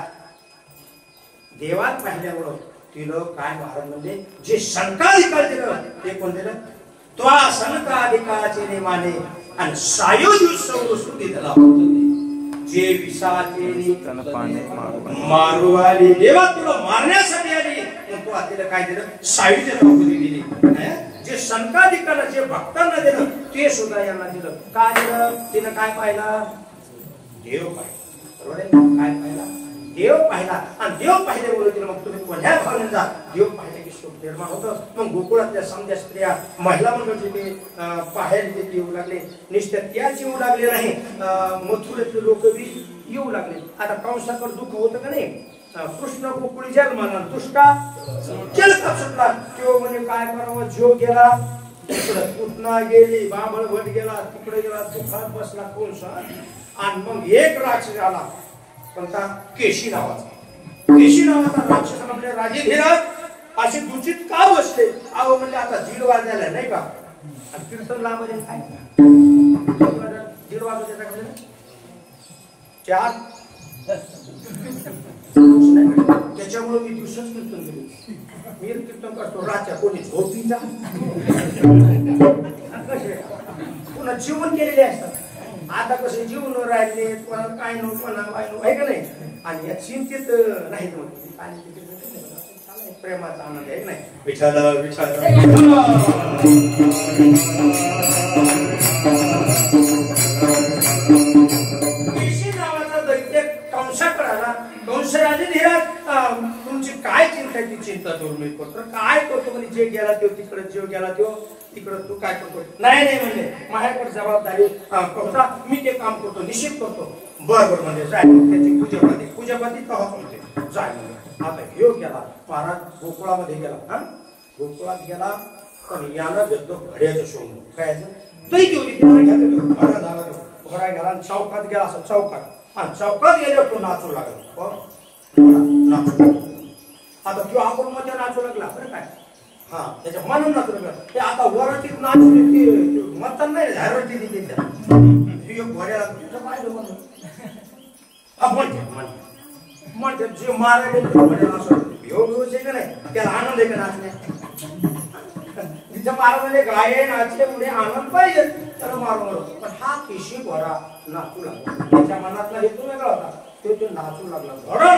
देवात पाहिल्यामुळं तिनं काय महाराज म्हणजे जे शंकाधिकार दिलं ते कोण दिलं त्वा शंकाधिकाचे नेमाने आणि सायोज श्रुती दिला जे विषाचे मारू आली देवा तुला मारण्यासाठी आली तू तिला काय दिलं सायुज्य दिली जे शंकाधिकाला जे भक्तांना दिलं ते सुद्धा यांना दिलं काय दिलं तिनं काय पाहिला देव पाहिला बरोबर आहे काय पाहिला देव पाहिला आणि देव पाहिल्यामुळे तिला मग तुम्ही कोण्या भावने जा देव पाहिलं की सुख निर्माण होतं मग गोकुळातल्या समजा स्त्रिया महिला मंडळ तिथे बाहेर तिथे येऊ लागले निश्चित त्याच येऊ लागले नाही मथुरेतले लोक बी येऊ लागले आता कंसाकर दुःख होतं का नाही कृष्ण गोकुळी जन्माला तुष्टा केलं सुटला तो म्हणजे काय करावं जीव गेला पुतना गेली बाबळ भट गेला तिकडे गेला दुःखात बसला कंसा आणि मग एक राक्षस आला कोणता केशी नावाचा राक्षस म्हणजे राजे धीरज असे दूषित का बसले अहो म्हणजे आता 1:30 वाजले नाही का आणि कीर्तन लांबले काय 1:30 वाजले चार त्याच्यामुळे मी दिवसच कीर्तन केले मी कीर्तन करतो राजा कोणी झोपीचा पुन्हा जीवन केलेले असतात आता कसे जीवन राहिले कोणाला काय नको कोणा वाय नको आहे का नाही आणि या चिंतित नाही प्रेमाचा आनंद आहे नाही विचार नावाचा दैत्य कंसाकडे आला कंसराजे धीराज तुमची काय चिंता ती चिंता दूर मी करतो काय करतो म्हणजे जे गेला तो तिकडे जीव गेला तो तिकडे तू काय करतो नाही म्हणजे माझ्याकडे जबाबदारी करता मी ते काम करतो निश्चित करतो बरोबर म्हणजे जाय त्याची पूजापाती तेव्हा म्हणते जाय म्हणजे आता ह्यो गेला महाराज गोकुळामध्ये गेला हा गोकुळात गेला पण यानं घेतलं घड्याचं सोडून काय दैत्य होती घोडा गेला चौकात गेला असं चौकात हा चौकात गेल्यावर तो नाचू लागला नाचू आता तो आपण मध्ये नाचू लागला बरं काय हा त्याच्या म्हणून नाचू लागला ते आता वरतीत नाचू मतन नाही झारवरती दिली घोड्याला पाहिलं म्हणून म्हणते जे मारायला घोड्याला असं का नाही त्याला आनंद आहे का नाचण्या तिच्या महाराजाने गाये नाचले पुढे आनंद पाहिजे त्याला मारून पण हा केशी घोडा नाचू लागला त्याच्या मनातला हेतू वेगळा होता तो नाचू लागला घोडा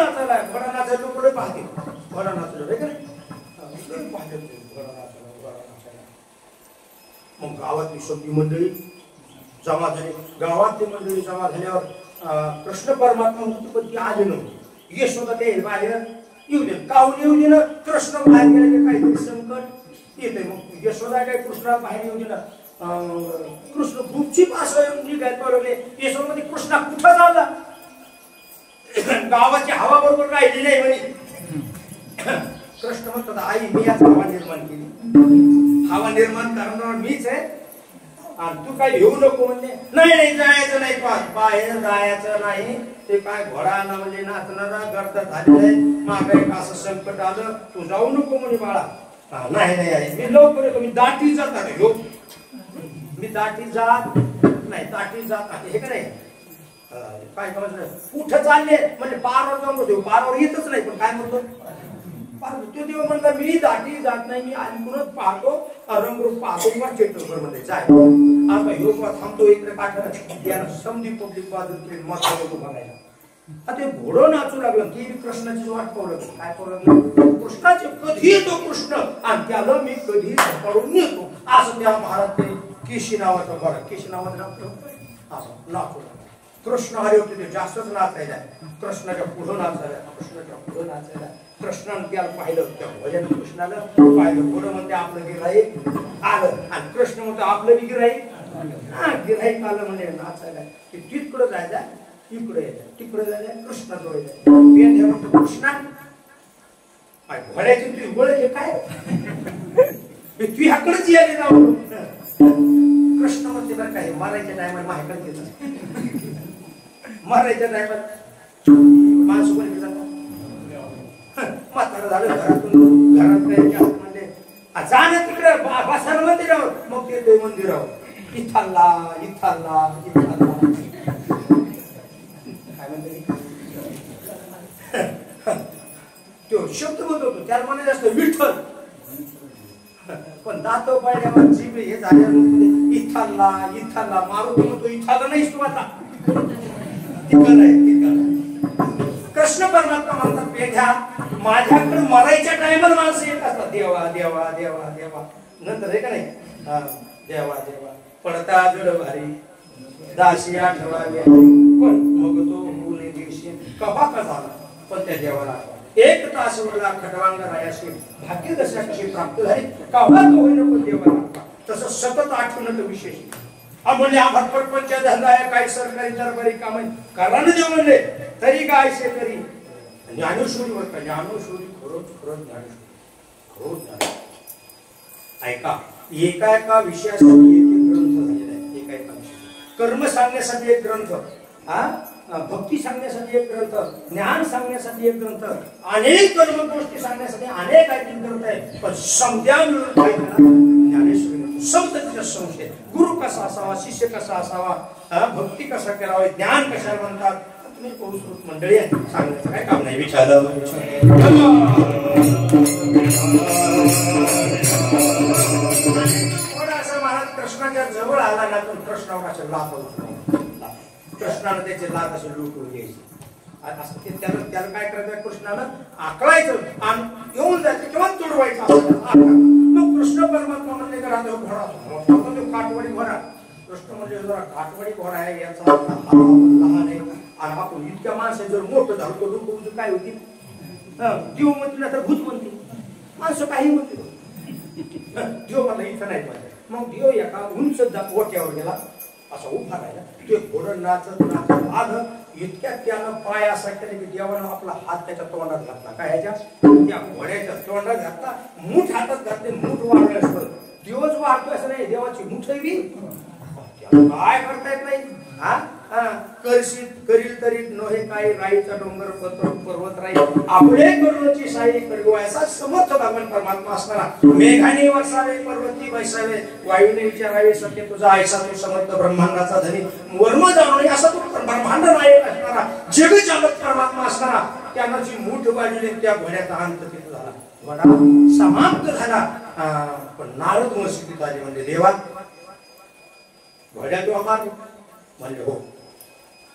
नाचायला पुढे पाहते घोडा नाचलं रे का पाहते घोडा नाचायला मग गावातली सगळी मंडळी जमा झाली गावातली मंडळी जमा झाल्यावर कृष्ण परमात्मा होती पण ती आली नव्हती यशोदा ते बाहेर येऊ दे काहून येऊ दे ना कृष्ण बाहेर गेले की काहीतरी संकट येते मग यशोदा काय कृष्णा बाहेर येऊ दे ना कृष्ण खूपची पास निघायला पळवले यशोमध्ये कृष्णा कुठं झाला गावाची हवा बरोबर राहिली नाही म्हणे कृष्ण म्हणतात आई मी आज हवा निर्माण केली हवा निर्माण करणार मीच आहे आणि तू काय येऊ नको म्हणजे नाही जायचं नाही बाहेर जायचं नाही ते काय घोडा ना म्हणजे नाचणारा गर्द झालेला आहे मागे एक असं संकट आलं तू जाऊ नको म्हणे बाळा नाही आहे मी लवकर येतो मी दाटी जात आहे मी दाटी जात नाही दाटी जात आहे हे का नाही काय कुठं चालले म्हणजे पारावर जाऊन होते पारावर येतच नाही पण काय म्हणतो तो देव म्हणला मी दाटी जात नाही मी अलीकडूनच पाहतो रंगरूप पाहतो किंवा चेटोबर मध्ये जाय आता योग थांबतो इकडे पाठवत याला समधी पब्लिक बाजू मत बघायला ते घोडं नाचू लागलं ती कृष्णाची वाट पाहू लागली. काय पाहू लागलं? कृष्णाचे कधी येतो कृष्ण आणि त्याला मी कधी पकडून नेतो असं त्या महाराज ते केशी नावाचा घोडा, केशी नावाचा असं नाचू लागला. कृष्ण हरी होते ते जास्तच नाचायला, कृष्णाच्या पुढं नाचायला, कृष्णाच्या पुढं नाचायला. कृष्णाने त्याला पाहिलं, त्या भजन कृष्णाला पाहिलं. पुढं म्हणते आपलं गिऱ्हाईक आलं आणि कृष्ण म्हणतो आपलं बी गिऱ्हाईक गिऱ्हाईक आलं म्हणजे नाचायला. तिकडं जायचं इकडे यायचं, तिकडे जायचं कृष्णाजवळ यायचं. म्हणतो कृष्णा घोड्याची तुझी ओळख आहे काय? तू ह्याकडेच यायला जाऊ. कृष्ण म्हणते बरं काय मारायच्या टायमाला माझ्याकडे येतात, मारायच्या टायमात माणसं कोणी जातात. म्हातारं झालं घरातून घरात म्हणजे जा ना तिकडे बसायला मंदिरावर. मग ते मंदिरावर इथाला इथाला इथाला काय म्हणते तो शब्द म्हणतो तो त्याला म्हणायचं असतं विठ्ठल. पण दात पाहिल्यावर जीभ हे झाल्यावर इथाला इथाला मारू म्हणतो इथाला नाहीस तू आता तिकडं आहे तिकडं. कृष्ण परमात्मा म्हणतात पेढ्या माझ्याकडे मरायच्या टायमाला माणसं येत असतात देवा देवा देवा देवा. नंतर हे का नाही देवा देवा पडता जड भारी दाशी आठवावी पण मग तो गुन्हे दिवशी कवा का झाला. पण त्या देवाला 1 तास वरला खटवांगा रायाशी भाग्य दशा कशी प्राप्त झाली कवा तो होईना पण देवाला तसं सतत आठवण विशेष. म्हणजे आम्हाला परपंच धंदा आहे काय सरकारी दरबारी काम आहे कारण देव म्हणले तरी काय असे करी. ज्ञानेश्वरीवर का ज्ञानेश्वरी खरोच खरंच ज्ञानेश्वरी खरोच ज्ञानेश्वरी. ऐका एका एका विषयासाठी एक एक ग्रंथ झालेला आहे. एका एका विषय कर्म सांगण्यासाठी एक ग्रंथ, भक्ती सांगण्यासाठी एक ग्रंथ, ज्ञान सांगण्यासाठी एक ग्रंथ, अनेक कर्म गोष्टी सांगण्यासाठी अनेक ग्रंथ आहे. पण समजा मिळून काय करा ज्ञानेश्वरी समजा संशय गुरु कसा असावा, शिष्य कसा असावा, भक्ती कसा करावी, ज्ञान कशाला म्हणतात तुम्ही पुरुषरूप मंडळी आहे सांगण्याचं काय काम नाही. विचारलं थोडासा महाराज कृष्णाच्या जवळ आला ना तर कृष्णावर असं लाभ होतो. कृष्णानं त्याचे लाभ असे लुटून घ्यायचे असं ते त्याला काय करायचं कृष्णानं आकळायचं आणि येऊन जायचं किंवा तुडवायचं असं. मग कृष्ण परमात्मा म्हणले का राहतो घोडा काटवाडी घोडा. कृष्ण म्हणजे जरा काटवाडी घोडा आहे याचा लहान आहे आणि आपण इतक्या माणसं जर मोठं झालं तो लोक काय होती देव म्हणते ना तर भूत म्हणते माणसं काही म्हणते. देव मला इथं नाही पाहिजे. मग देव एका उंच ओट्यावर गेला असा उभा राहिला. ते घोडं नाचत नाचत आलं इतक्यात त्यानं पाय असा केला की देवानं आपला हात त्याच्या तोंडात घातला. काय ह्याच्या त्या घोड्याच्या तोंडात घातला. मूठ हातात घातले. मूठ वाढले असतं दिवस वाढतोय असं नाही देवाची मूठ बी काय करता येत नाही. करशील करील तरी नव्हे काही राईचा डोंगर पर्वत राई आपले करुणची साई करू असा समर्थ भगवान परमात्मा असणारा. मेघाने वसावे पर्वती बैसावे वायूने विचारावे सत्य तुझा ऐसा तू समर्थ ब्रह्मांडाचा धनी वर्म जाणून असा तो ब्रह्मांड नायक असणारा जग चालक परमात्मा असणारा. त्यानं जी मूठ वाढली त्या घोड्याचा अंत तिथे झाला. घोडा समाप्त झाला. पण नारद मस्जिदीत आले म्हणजे देवा घोड्या तू आम्हाला म्हणजे हो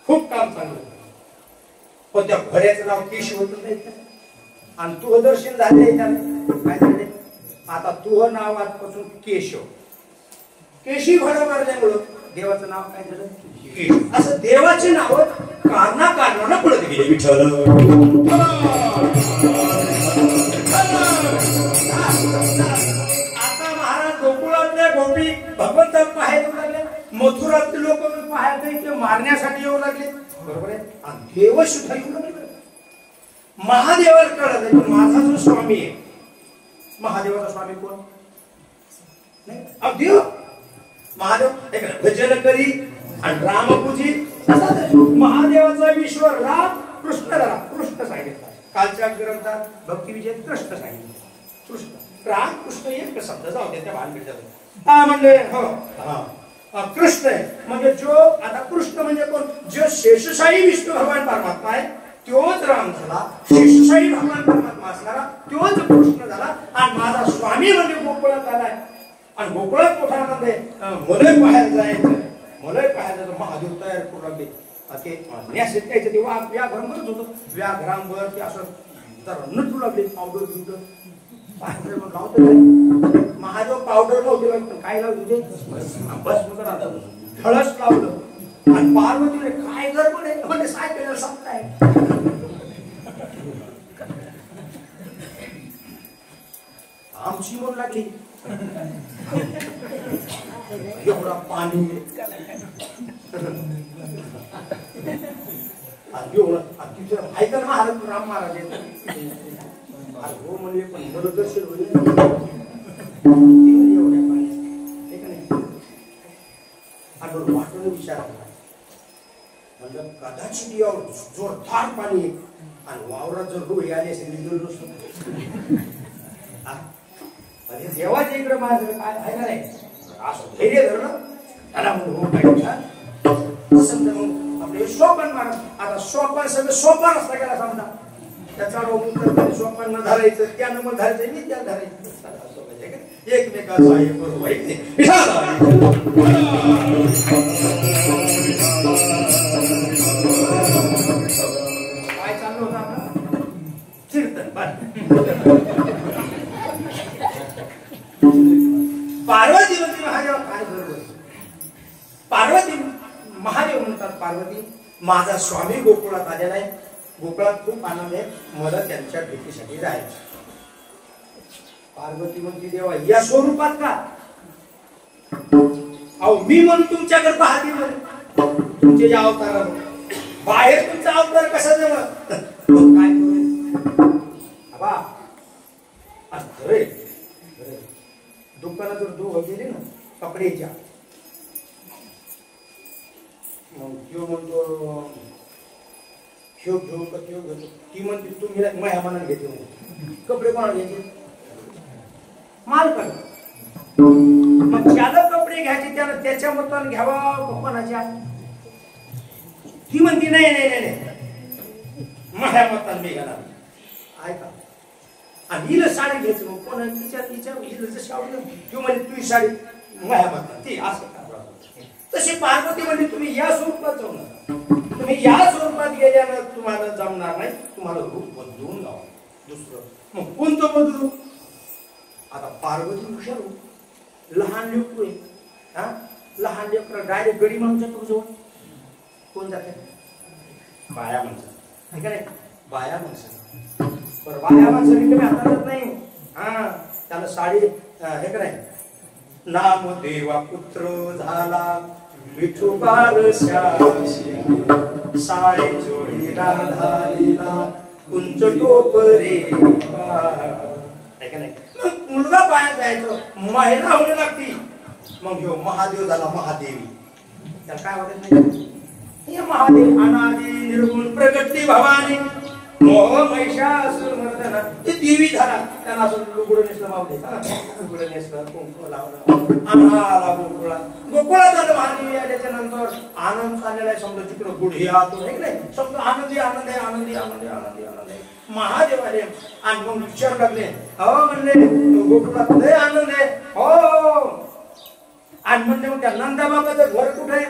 खूप काम चांगलं पण त्या घोड्याचं नाव केशी होत नाही आणि तुझं दर्शन झाले काय झाले आता तुझं नाव आजपासून केशव. केशी घोडा मारल्यामुळं देवाचं नाव काय झालं केशव. असं देवाचे नाव कारणानं पडत गेले. विठ्ठल आता महाराज गोकुळातल्या गोपी भगवंत पाहायला लागले. मथुरातले लोक पाहायला मारण्यासाठी येऊ लागले. बरोबर आहे. आणि देव सुद्धा येऊ लागले. महादेवाला कळत नाही पण माझा जो स्वामी आहे महादेवाचा स्वामी कोण नाही देव महादेव भजन करी आणि रामपूजी महादेवाचा ईश्वर राम कृष्ण सांगितला. कालच्या ग्रंथात भक्ती विजय कृष्ण सांगितलं. कृष्ण राम कृष्ण एक शब्द जाऊ दे त्या भानगडीचा म्हणले हो कृष्ण आहे म्हणजे जो आता कृष्ण म्हणजे कोण जो शेषशाही विष्णू भगवान परमात्मा आहे तोच राम झाला. शेषशाही भगवान परमात्मा असणारा तोच कृष्ण झाला. आणि माझा स्वामी म्हणजे गोकुळात झालाय. आणि गोकुळात कोठामध्ये मलय पाहायला जायचं. मलय पाहायला महादेव तयार करू लागले. ते मॅसेज द्यायचं ते व्याघ्रांवरच होतं. व्याघ्रांवर ते असं तर नटू लागले पावडर बिवडर लावतो. महादेव पावडर नव्हते पण काय लावलं ते भस्म ठळस लावलं आणि पार्वतीने काय गडबड आहे म्हणजे सायकल सप्ताय आमची म्हणू लागली एवढा पाणी ऐका महाराज राम महाराज हो म्हणजे पण बरोदर्शन होईल एवढ्या पाण्यात वाटून विचार म्हणजे कदाचित यावर जोरदार पाणी आणि वावरात जर डोळे आले असेल अरे देवाच्या इकडे माझं काय आहे का नाही असं धैर्य धरलं त्याला म्हणून समजा मग आपले सोपान मारा. आता सोपान सगळं सोपान असता गेला समजा त्याचा उत्तर सोपान न धरायचं त्यानं मग धरायचं मी त्या धरायचं एकमेकाचा हे बरोबर काय चाललं होतं आपलं कीर्तन पार्वती म्हणते महादेव काय बरोबर. पार्वती महादेव म्हणतात पार्वती माझा स्वामी गोकुळात आलेला आहे. गोकुळात खूप आनंद आहे मला त्यांच्या भेटीसाठी जायचं. पार्वती म्हणते देवा या स्वरूपात का अहो मी म्हणून तुमच्याकडे पाहते म्हणे तुमचे जे अवतार बाहेर तुमचा अवतार कसा जमत काय करू आबा अरे दुकानात जर दोघं गेले ना कपड्याच्या मग तो म्हणतो शिव घेऊ का शिव घेतो ती म्हणते तुम्ही माझ्या मनात घेते कपडे कोणाला घ्यायचे माल कर मग ज्याला कपडे घ्यायचे त्याला त्याच्या मताने घ्यावा कोणाच्या ती म्हणते नाही नाही नाही नाही माझ्या मताने मी घेणार ऐका आणि हिला साडी घ्यायची मग कोणा तिच्या हिला जशी आवडलं तू म्हणजे तुझी साडी माझ्या मतात ती असं तशी पार्वती म्हणजे तुम्ही या स्वरूपात जाऊ नका. तुम्ही या स्वरूपात गेल्यानं तुम्हाला जमणार नाही. तुम्हाला रूप बदलून जावं दुसरं मग कोणतं बदलू. आता पार्वती हुशार लहान लेकरू आहे हा लहान लेकर डायरेक्ट गडी म्हणून जातो जवळ कोण जाते बाया माणसं नाही का नाही बाया माणसं बरं बाया माणसं कमी हातात नाही हा त्याला साडी हे का नाही नामदेवा पुत्र झाला विठोबार साडे जोडी राधालीला उंच टोप रे नाही मुलगा पाया जायचं महिला होणे लागती मग ह्यो महादेव झाला महादेवी त्याला काय वाटत नाही हे महादेव अनादि निर्गुण प्रगती भवानी मोह महिषासुर मर्दना ते देवी झाला त्यांना असं लुगडं नेसलं मावले लुगडं नेसलं कुंकू लावलं आम्हाला गोकुळात झालं महादेवी आल्याच्या नंतर आनंद चाललेला आहे समजा तिकडं गुढी आतून आहे नाही समजा आनंदी आनंद आहे आनंदी आनंदी आनंदी आनंद आहे महादेव आले आणि मग विचार लागले हो म्हणले गोकुळात लय आनंद आहे हो आणि म्हणले मग त्या नंदाबाबाचं घर कुठे आहे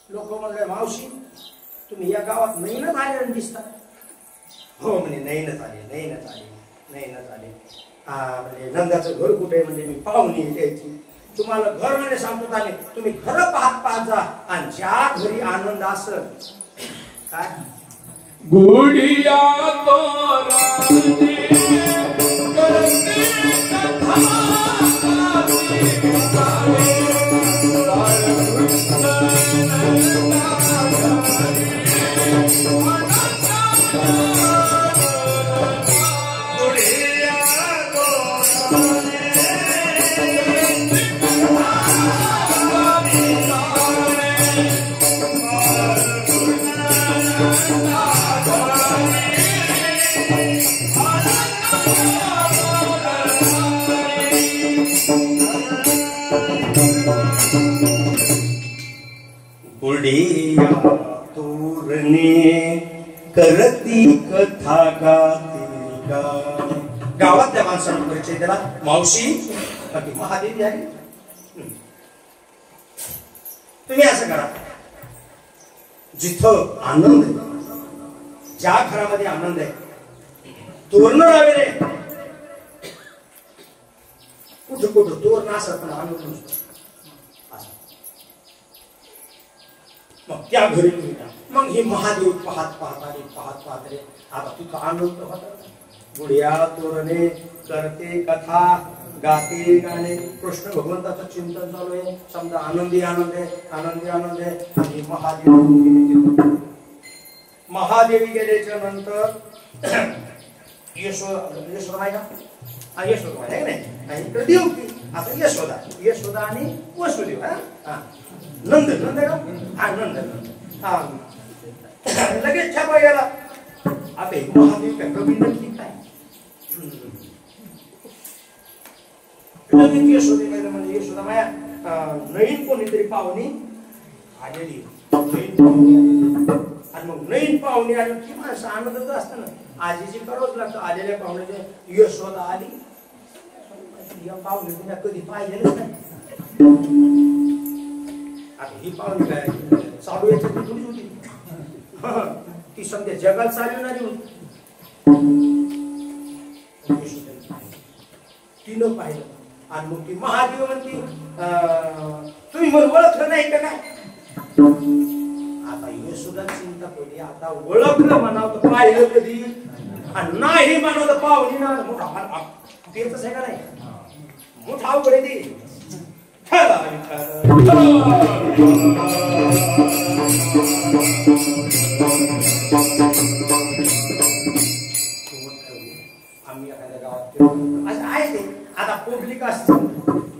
लोक म्हणले मावशी तुम्ही या गावात नैनच आले दिसतात हो म्हणजे नैनच आले हा म्हणजे नंदाचं घर कुठे म्हणजे मी पाहुणी द्यायची तुम्हाला घर म्हणजे सांगतो आले तुम्ही खरं पाहत जा आणि ज्या घरी आनंद असेल काय गुडिया गुडिया तोरणे करती कथा गाती गावातल्या माणसांना परिचय दिला मावशी महादेवी आहे तुम्ही असं करा जिथं आनंद आहे, ज्या घरामध्ये आनंद आहे तोरण लावे रे. कुठं कुठं तोरण असत पण आनंद नसतो. मग त्या घरी मग हे महादेव पाहत रे आता तिथं आनंद होता. गुढिया तोरणे करते कथा गाते गाणे कृष्ण भगवंताचं चिंतन चालू आहे. समजा आनंदी आनंद आहे आणि महादेवी गेल्याच्या नंतर यशोदा आहे का? यशोदा आहे नाही इकडे देवकी. आता यशोदा आणि वसुदेव. नंद लगेच छापा गेला. आता महादेव काय कमी नक्की काय लगेच यशोदा म्हणजे यशोदा माया नवीन कोणीतरी पाहुणी आलेली. आणि मग नवीन पाहुणे आली की माणसं आनंदच असतं ना. आजीची करावंच लागतं. आलेल्या पाहुण्याचे यशोदा आली. या पाहुणे तुम्ही कधी पाहिलेलंच नाही. आता ही पाहुणी काय चालू याची थोडीच होती. ती सध्या जगात चालवणारी होती. तिनं पाहिलं आणि मग ती महादेव म्हणती तुम्ही मला ओळखलं नाही का काय? आता हे सुद्धा चिंता पडली. आता ओळखलं म्हणावं तर पाहिलं कधी आणि नाही म्हणावं तर पाहुणी ना मोठा तेच आहे का नाही. मोठा अवघड आहे ते. आम्ही एखाद्या गावात असं आहे ते. आता पब्लिक असते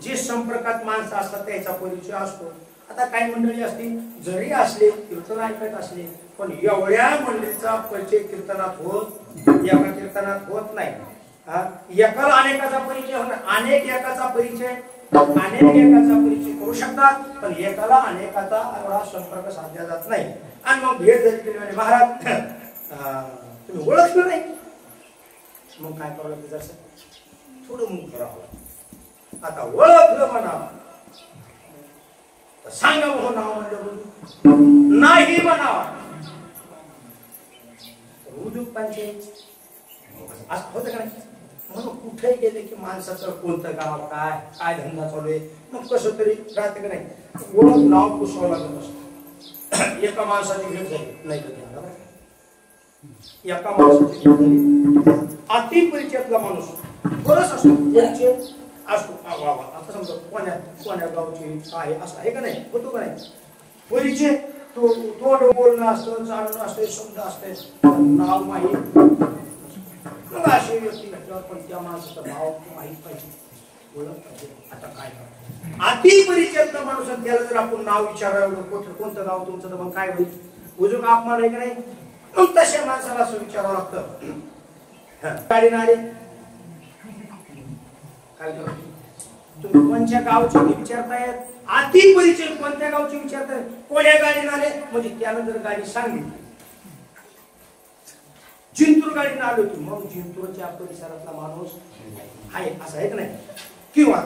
जे संपर्कात माणसं असतात त्याचा परिचय असतो. आता काही मंडळी असतील जरी असले कीर्तन ऐकत असले पण एवढ्या मंडळीचा परिचय कीर्तनात एका कीर्तनात होत नाही. एकाला अनेकाचा परिचय होणार. अनेक एकाचा परिचय करू शकतात पण एकाला अनेकाचा एवढा संपर्क साधला जात नाही. आणि मग भेट जरी केली म्हणजे महाराज तुम्ही ओळखलं नाही. मग काय करावं लागतं जसं थोडं मुख करावं. आता ओळखलं म्हणा सांगा म्हणून नाव म्हणलं नाही म्हणावा उद्योग पंचायत असं होतं का नाही. म्हणून कुठे गेले की माणसाचं कोणतं गाव काय काय धंदा चालू आहे मग कसं तरी राहते का नाही. ओळख नाव पुसवावं लागत असतं. एका माणसाची भेट झाली नाही कधी एका माणसाची भेट झाली. अति परिचयातला माणूस बरंच असतो परिचय असतो. आता समजा कोण्या गावची काय असं आहे का नाही. होतो का नाही परिचय. तो तोंड बोलणं असतं चालणं असतं शब्द असते नाव माहीत. मग अशी व्यक्ती भेटल्यावर पण त्या माणसाचं नाव माहीत पाहिजे ओळख पाहिजे. आता काय अति परिचयातला माणूस त्याला जर आपण नाव विचारावं कोणतं गाव तुमचं तर मग काय होईल. उजूक अपमान आहे का नाही. मग तशा माणसाला असं विचारावं लागतं. गाडी नाडी काय तुम्ही कोणत्या गावचे विचारतायत. अति परिचय कोणत्या गावचे विचारतायत. कोण्या गाडीने आले म्हणजे त्यानं जर गाडी सांगली जिंतूर गाडीने आलो तू मग जिंतूरच्या परिसरातला माणूस आहे असं आहे का नाही. किंवा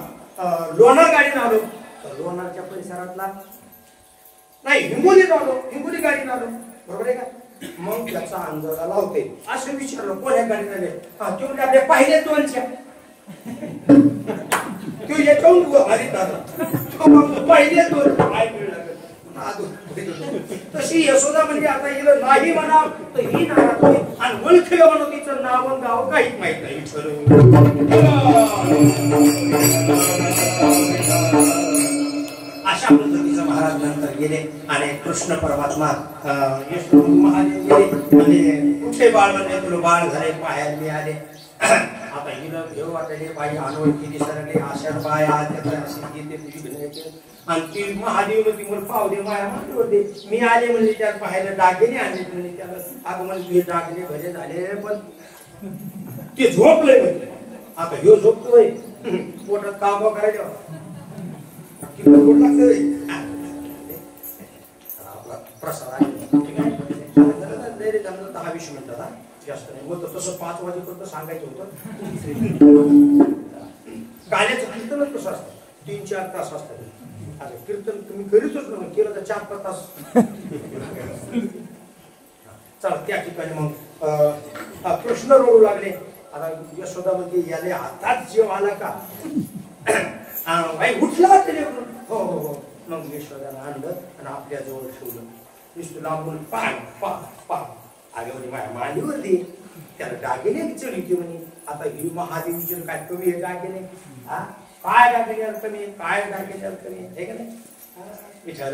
लोणार गाडीने आलो तर लोणारच्या परिसरातला नाही. हिंगोलीत आलो हिंगोली गाडीने आलो बरोबर आहे का. मग त्याचा अंदाजा लावते. असं विचारलं कोण्या गाडीने आले ते म्हणजे आपल्या पाहिले दोनच्या पहिले दोन काय मिळलं तशी यशोदा म्हणजे आता हिला नाही म्हणा तर ही नाराज होईल आणि ओळखलं म्हणून तिचं नाव गाव काहीच माहित नाही. अशा पद्धतीचं महाराज नंतर गेले आणि कृष्ण परमात्मा महादेव गेले आणि कुठे बाळ म्हणजे तुला बाळ झाले पाहायला मिळाले. आता हिला घेऊ वाटले बाई अनोळखी सरले आषाढ बाय आणि ती महादेव ती मला पाव दे माया म्हणते होते. मी आले म्हणजे त्यात पाहायला दागिने आणले म्हणजे त्याला अगं म्हणजे तुझे दागिने भले झाले पण ते झोपले म्हणजे. आता ह्यो झोपतोय पोटात काम करायचं पोट लागतं आपला प्रसाद आहे ठीक आहे. 10-20 मिनिटात जास्त नाही होतं तसं 5 वाजेपर्यंत सांगायचं होतं. गाण्याचं कीर्तनच कसं असतं 3-4 तास असतात. कीर्तन तुम्ही करीतच ना केलं तर 4-5 तास चला त्या ठिकाणी मग कृष्ण रडू लागले. आता यशोदामध्ये याले हातात जीव आला का बाई उठला तरी हो हो हो. मग यशोदाला आणलं आणि आपल्या जवळ ठेवलं. विष्णू लांबून पाय पा पा आगे म्हणे माझ्या मांडीवर दे. त्याला दागिने विचारली म्हणे आता ही महादेवीचे काय कमी आहे दागिने हा काय दागिने कमी काय दागिने कमी हे का नाही विचार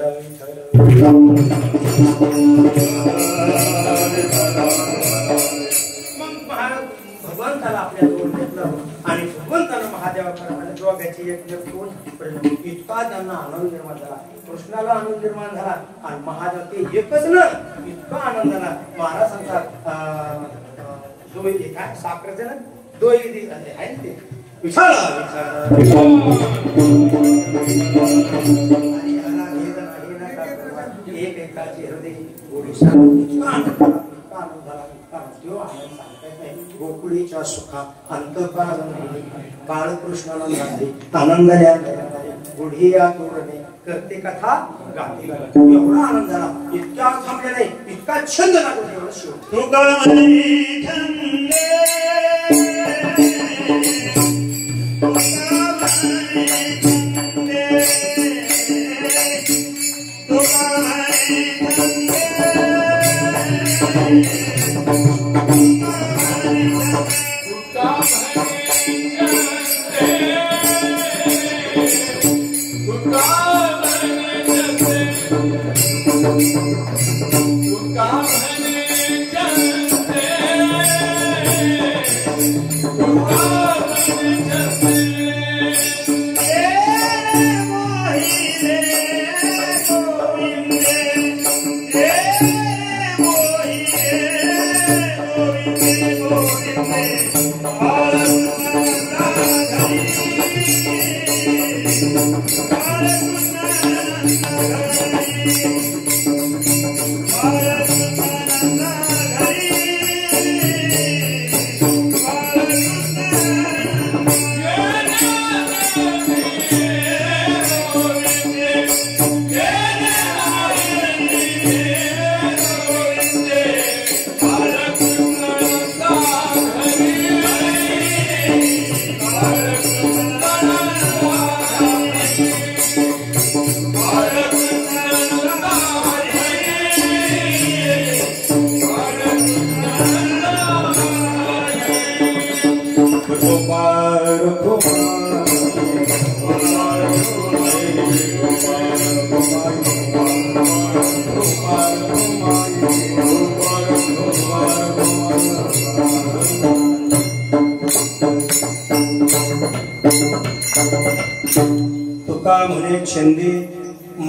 मग भगवंताला आपल्या जवळ घेतलं आणि भगवंतानं महादेवाकडे दोघांची एक दोन इतका त्यांना आनंद निर्माण झाला. कृष्णाला आनंद निर्माण झाला आणि महादेव ते एकच ना इतका आनंद झाला. महाराजांचा दोय काय साखरेचे ना दोय आहे ना ते विचार एक एकाचे हृदय ओडिशा इतका आनंद झाला इतका आनंद झाला इतका तो आनंद सांगता येत नाही. गोकुळीच्या सुखा अंतकाळ बाळकृष्णाला झाले आनंदल्या गुढिया तोरणे करते कथा गाते एवढा आनंद झाला. इतका थांबले नाही इतका छंद लागला एवढं शेवट तुका म्हणे छंदे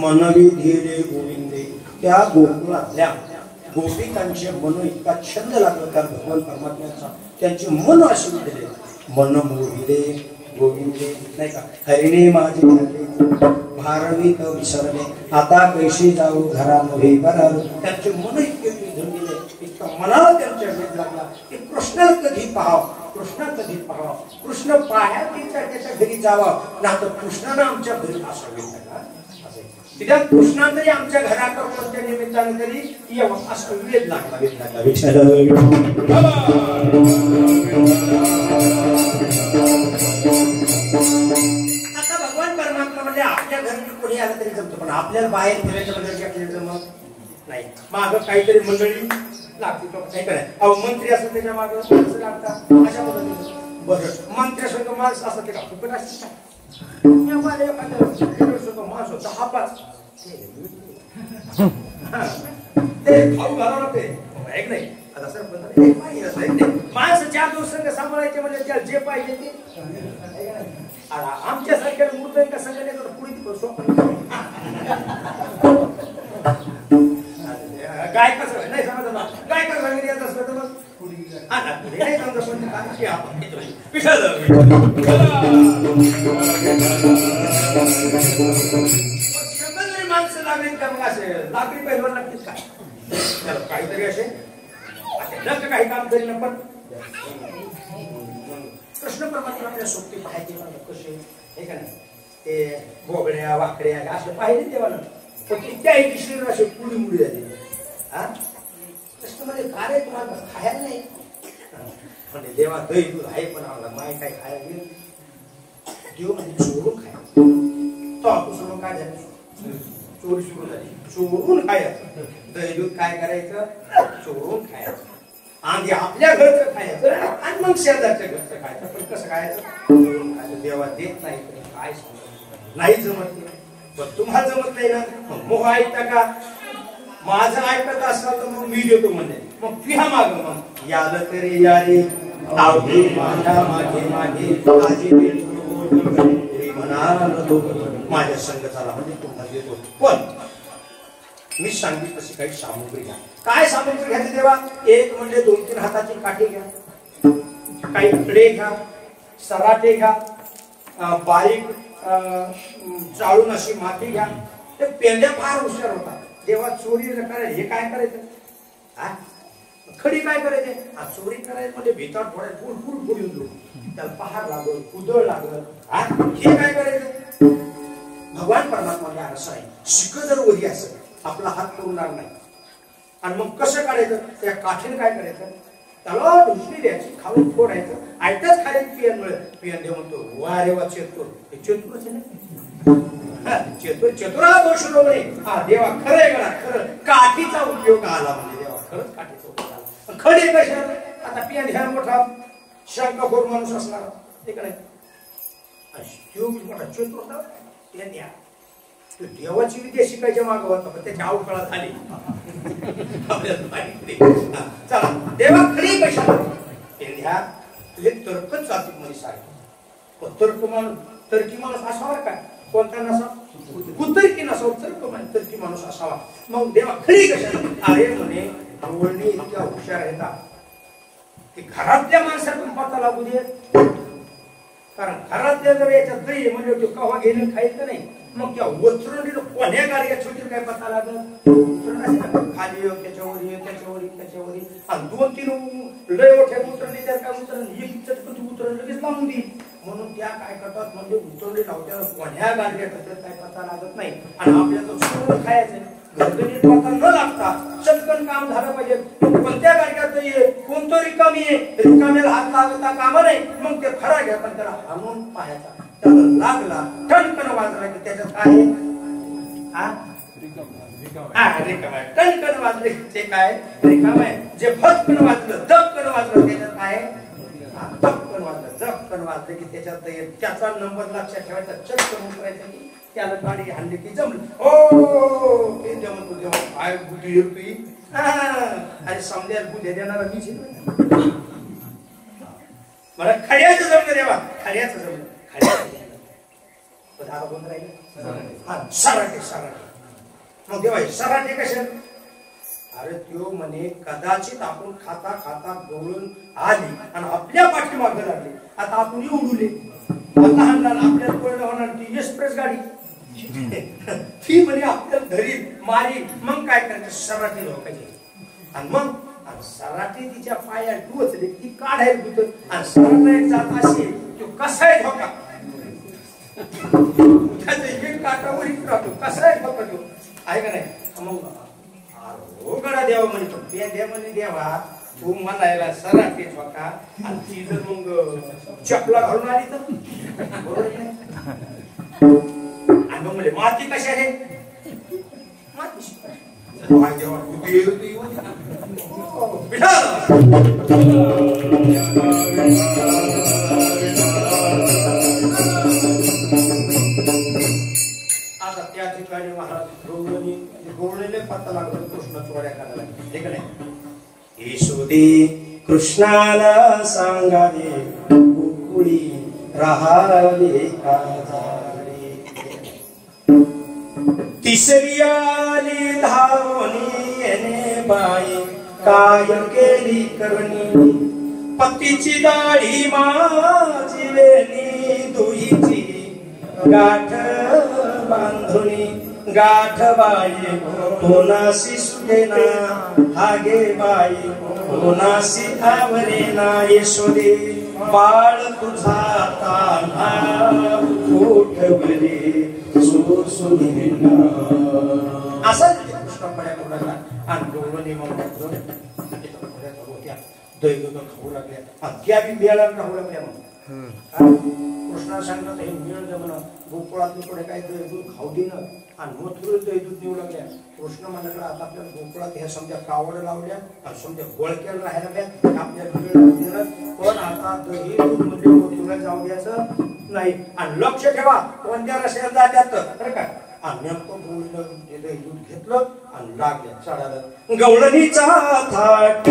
मनवी धीरे गोविंदे. त्या गोकुळातल्या गोपिकांचे मन इतका छंद लागला त्या भगवान परमात्म्याचा त्यांचे मन असे दिले मन मोहिले गोविंदे नाही का हरिणे माझे भारवीत विसरले आता कैसे जाऊ घरा नव्हे बरं. त्यांचे मन इतके विधून गेले इतका मनाला त्यांच्या वेध लागला की कृष्णाला कधी पाहाव कृष्णा कधी पाहाव कृष्ण पाया त्याच्या घरी जावा ना तर कृष्णानं आमच्या घरी असा वेध लागला. तिथे कृष्णा तरी आमच्या घराकडून निमित्ताने तरी असं वेध लागला आता भगवान परमात्मा म्हणजे आपल्या घरी कोणी आलं तरी जमतं पण आपल्याला बाहेर फिरायच्या मध्ये जमत नाही. माग काहीतरी मंडळी लागते तो काही कराय अहो मंत्री असं त्याच्या माग लागतात अशा पद्धतीने बरं मंत्र्यासंग माणूस असं ते का फुकट असते माणूस होता हा पाच ते खाऊ घालावं लागते एक नाही आता सर माणसं 4 दिवस संघ सांभाळायचे म्हणजे त्याला जे पाहिजे ते आमच्यासारख्या मूर्त संघ पुढे गाय कसं नाही समजत ना गाय कसं सांगितलं येत असलं तर मग नाही माणसं लागली का मग असे लाकडी पहिलवान लागतील काय त्याला काहीतरी असे काही काम करीन पण कृष्ण परमात्मा आपल्या सोबती पाहायचे कसे हे का नाही ते बोगड्या वाकड्या असं पाहिले तेव्हा पण त्या शरीर असे पुढी मुडी झाली हा मध्ये कार्य तुम्हाला खायला नाही म्हणजे देवा दही दूध आहे पण आम्हाला माय काय खायला गेलं देव म्हणजे चोरून खायचं तो आपण सर्व काय झालं चोरी सुरू झाली चोरून खायचं दही दूध काय करायचं चोरून खायचं आणि आपल्या घरचं खायचं आणि मग शेजारच्या घरचं खायचं पण कसं खायचं चोरून खायचं देवा देत नाही काय सांगत नाही जमत पण तुम्हाला जमत नाही ना मग मोह ऐकता का माझं ऐकत असाल तर मग मी देतो म्हणजे मग तुझ्या माग मग यालं तरी या रे आवडी माझ्या मागे मागे माझ्या संगताला म्हणजे तुम्हाला देतो पण मी सांगितलं तशी काही सामुग्री घ्या काय सामुग्री घ्यायची तेव्हा एक म्हणजे 2-3 हाताची काठी घ्या काही कडे घ्या सराटे घ्या बारीक चाळून अशी माती घ्या ते पेंड्या फार हुशार होतात तेव्हा चोरी करायला हे काय करायचं हा खडी काय करायचे चोरी करायचं म्हणजे भीतर थोड्या फुल फुल येऊन त्याला पहाड लागल कुदळ लागल हा हे काय करायचं भगवान परमात्मा असं आहे शिक जर वही असं आपला हात पुरणार नाही आणि मग कसं काढायचं त्या काठीने काय करायचं त्याला दुसरी द्यायची खाऊन फोडायचं आयत्याच खायला पियान मिळेल पियान देव म्हणतो वा रे वा चेतूर हे चेतूरच नाही चेतूर चतुरा दोष म्हणे हा देवा खरं आहे का खरं काठीचा उपयोग आला म्हणजे देवा खरंच काठीचा उपयोग आला खडे कशा आता पियान ह्या मोठा शंकाखोर माणूस असणार ते काय मोठा चेतूर होता ते द्या देवाची विद्या शिकायच्या मागं होता पण त्याची अवकळा झाली चला देवा खरी कशा ह्या तर्कच जाती मध्ये सारखं तर्की माणूस असावा काय कोणता नसा कुतर्की नसावं तर्की माणूस असावा मग देवा खरी कशा अरे म्हणे आवडणी इतक्या हुशार आहेत की घरातल्या माणसाला पण पता लागू दे कारण घरातल्या जर याच्यात दही म्हणजे कवा घेणं खायचं नाही मग त्या वस्त्रोंडीला कोण्या गाड्या छोटी काय पता लागत खाली त्याच्यावर आणि 2-3 लय मोठ्या उतरली त्या काय उतरली एक चटकन उतरलं लगेच लावून देईल म्हणून त्या काय करतात म्हणजे उतरली लावत्या कोण्या गाड्या काय पता लागत नाही आणि आपल्याला सगळं खायचं घरगणित पता न लागता चटकन काम झालं पाहिजे कोणत्या गाडग्यात कोणतो रिकामी आहे रिकाम्याला हात लागता कामा नाही मग ते खरा घ्या पण त्याला हाणून पाहायचा त्याला लागला टणकन वाजला की त्याच्यात काय टणकन वाजले ते काय रिकाम आहे जे फटकन वाजलं दपकन वाजलं त्याच्यात काय दपकन वाजलं दपकन वाजलं की त्याच्यात त्याचा नंबर लक्षात ठेवायचा चटकन उतरायचं की त्याला गाडी हाणली की जमलं ओ ते जमत काय बुद्धी येतोय अरे समजा बुद्धी देणारा मीच मला खड्याचं जमलं देवा खड्याचं जमलं सराटे मग देवा सराटे कशा अरे त्यो म्हणे कदाचित आपण खाता खाता गवळून आली आणि आपल्या पाठीमागे लागली आता आपण उडूले लहान लहान आपल्याला कळलं होणार ती एक्सप्रेस गाडी ती म्हणे आपल्याला धरी मारी मग काय करायचं सराटे लोकांची आणि मग सराटे तिच्या पायात टोचले ती काढायला होत आणि सराटा एक जात असेल तो कसा आहे धोका त्याचं एक काटावरीच राहतो कसा आहे धोका तो आहे का नाही मग हो गडा देवा म्हणतो ते देव म्हणे देवा तू म्हणायला सराटे धोका आणि ती जर मग चपला घालून आली तर बरोबर नाही आणि मग म्हणजे माती कशा आहे माती देवा बुद्धी आता त्या ठिकाणी महाराज गवळणीले पत्ता लागला कृष्ण चोऱ्या करायला ठीक नाही यशोदे कृष्णाला सांगावे कुकुळी राहावे काजारे तिसरी आली धावणी येणे बाई काय केली करणी पतीची दाढी माझी वेणी दुईची गाठ बांधुनी गाठ बाई कोणाशी सुटेना हागे बाई कोणाशी आवरेना यशोदे बाळ तुझा तान्हा उठवले सुसुनीना असं कृष्ण पड्या आणि गवळणी मग होत्या दही दूध खाऊ लागल्या आणि त्या बी बियाला राहू लागल्या मग कृष्णा सांगतात हे मिळ जमन गोकुळात पुढे काय दही दूध खाऊ देणं आणि मथुर दही दूध देऊ लागल्या कृष्ण म्हणाला आता आपल्याला गोकुळात ह्या समजा कावड लावल्या आणि समजा गोळक्याला राहायला लागल्या आपल्याला पण आता दही दूध म्हणजे मथुरला जाऊ द्यायचं नाही आणि लक्ष ठेवा कोणत्या रस्त्याला जात्यात बरं का आणि दही दूध घेतलं आणि लागल्या चढायला गवळणीचा थाट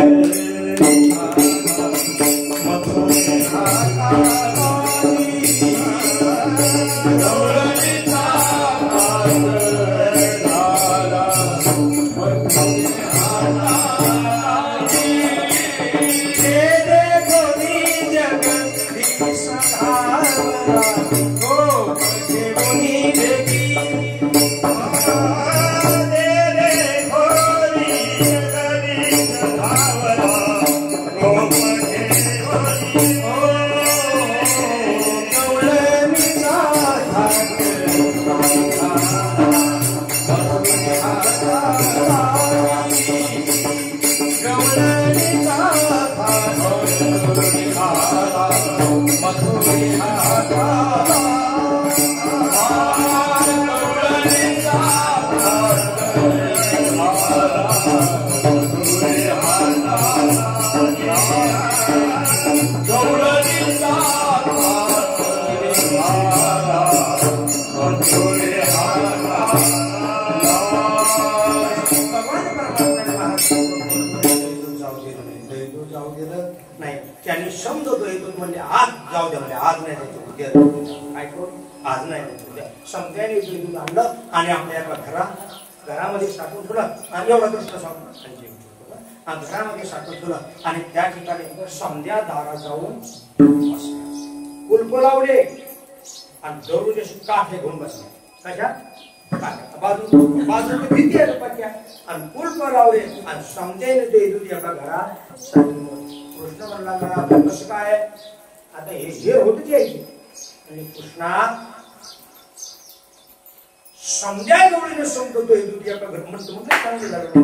त्यांनी शब्द तो म्हणजे आज जाऊ द्या म्हणजे आज नाही उद्या काय करू आज नाही उद्या समजायने दूध आणलं आणि आपल्या घरामध्ये साठवून ठेवलं आणि एवढा कृष्ण सांगितलं आणि घरामध्ये साठवून ठेवलं आणि त्या ठिकाणी संध्या दारा जाऊन कुलप लावले आणि दररोज अशी काठे घेऊन बसले कशा बाजूला भीती आहे पक्या आणि कुलप लावले आणि समजायने ते दूध एका घरात कृष्ण म्हणला कसं काय आता हे होत आणि कृष्णा समजा गवळीने समजतो हे दूध एका घर म्हणतो चांगलं झालं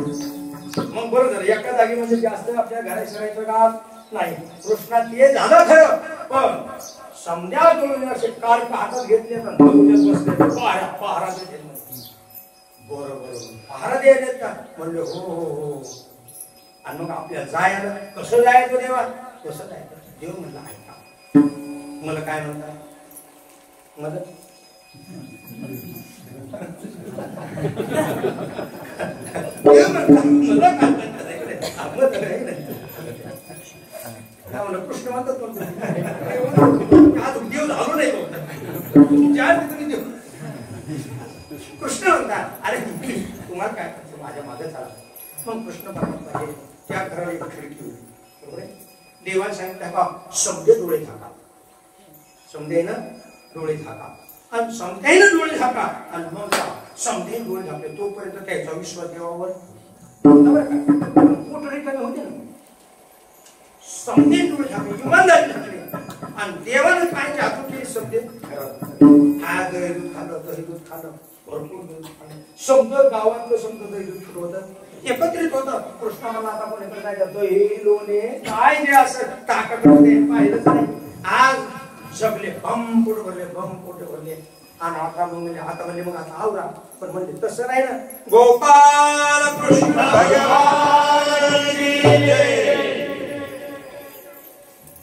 मग बरं झालं एका जागी म्हणजे जास्त आपल्या घरात शिरायचं का नाही कृष्णा ते झालं खरं पण समजा गवळीने असे कार हातात घेतले ना बसले पहारा देते बरोबर पहारा द्यायला का म्हणलं हो हो हो आणि मग आपल्याला जायला कसं जायचं देवा कसं जायचं देव म्हणलं ऐका मला काय म्हणता मला देव म्हणता मला काय म्हणलं कृष्ण म्हणतात आज देव झालो नाही तुम्ही देव कृष्ण म्हणता अरे तुम्हाला काय माझ्या मागे चाला मग कृष्ण परमात्मा हे त्या घराला एक खिडकी होती बरोबर आहे देवाने सांगितलं का समजे डोळे झाका समजेनं डोळे झाका आणि समजेनं डोळे झाका आणि मग समजे डोळे झाकले तोपर्यंत त्याचा विश्वास देवावर मोठं रिकामे होते ना समजे डोळे झाकले इमानदारी झाकले आणि देवाने काय जादू केली समजे हा दही दूध खाल्लं दही दूध खाल्लं भरपूर दूध खाल्लं समज गावातलं समज दही दूध होतं एकत्रित होतं कृष्णा मला आता कोणी काय जातो हे लोणे काय जे असं ताकद होते पाहिलंच नाही आज जगले बम पोट भरले आणि आता मग म्हणजे मग आता आवरा पण म्हणजे तसं नाही ना गोपाल कृष्ण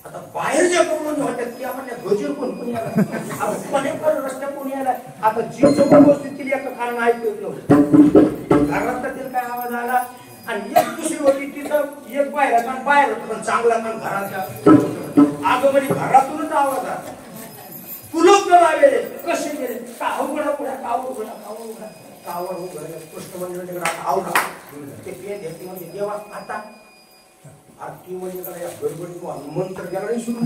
आता बाहेर जे कोण वाटत की आपण गजर कोणी आला रस्त्या कोणी आला आता जी समोर उपस्थित केली एका कारण ऐकलं घरातील काय आवाज आला आणि एक दुसरी होती तिथं एक बाहेर होतं पण चांगला पण घराच्या आगोमध्ये घरातूनच आवाज आला कुलूप लावले कसे गेले कावडा कृष्ण मंदिराकडे आवडा ते पेन घेतली म्हणजे देवा आता आरती म्हणजे काय गडबडी मंत्र गेला नाही सुरू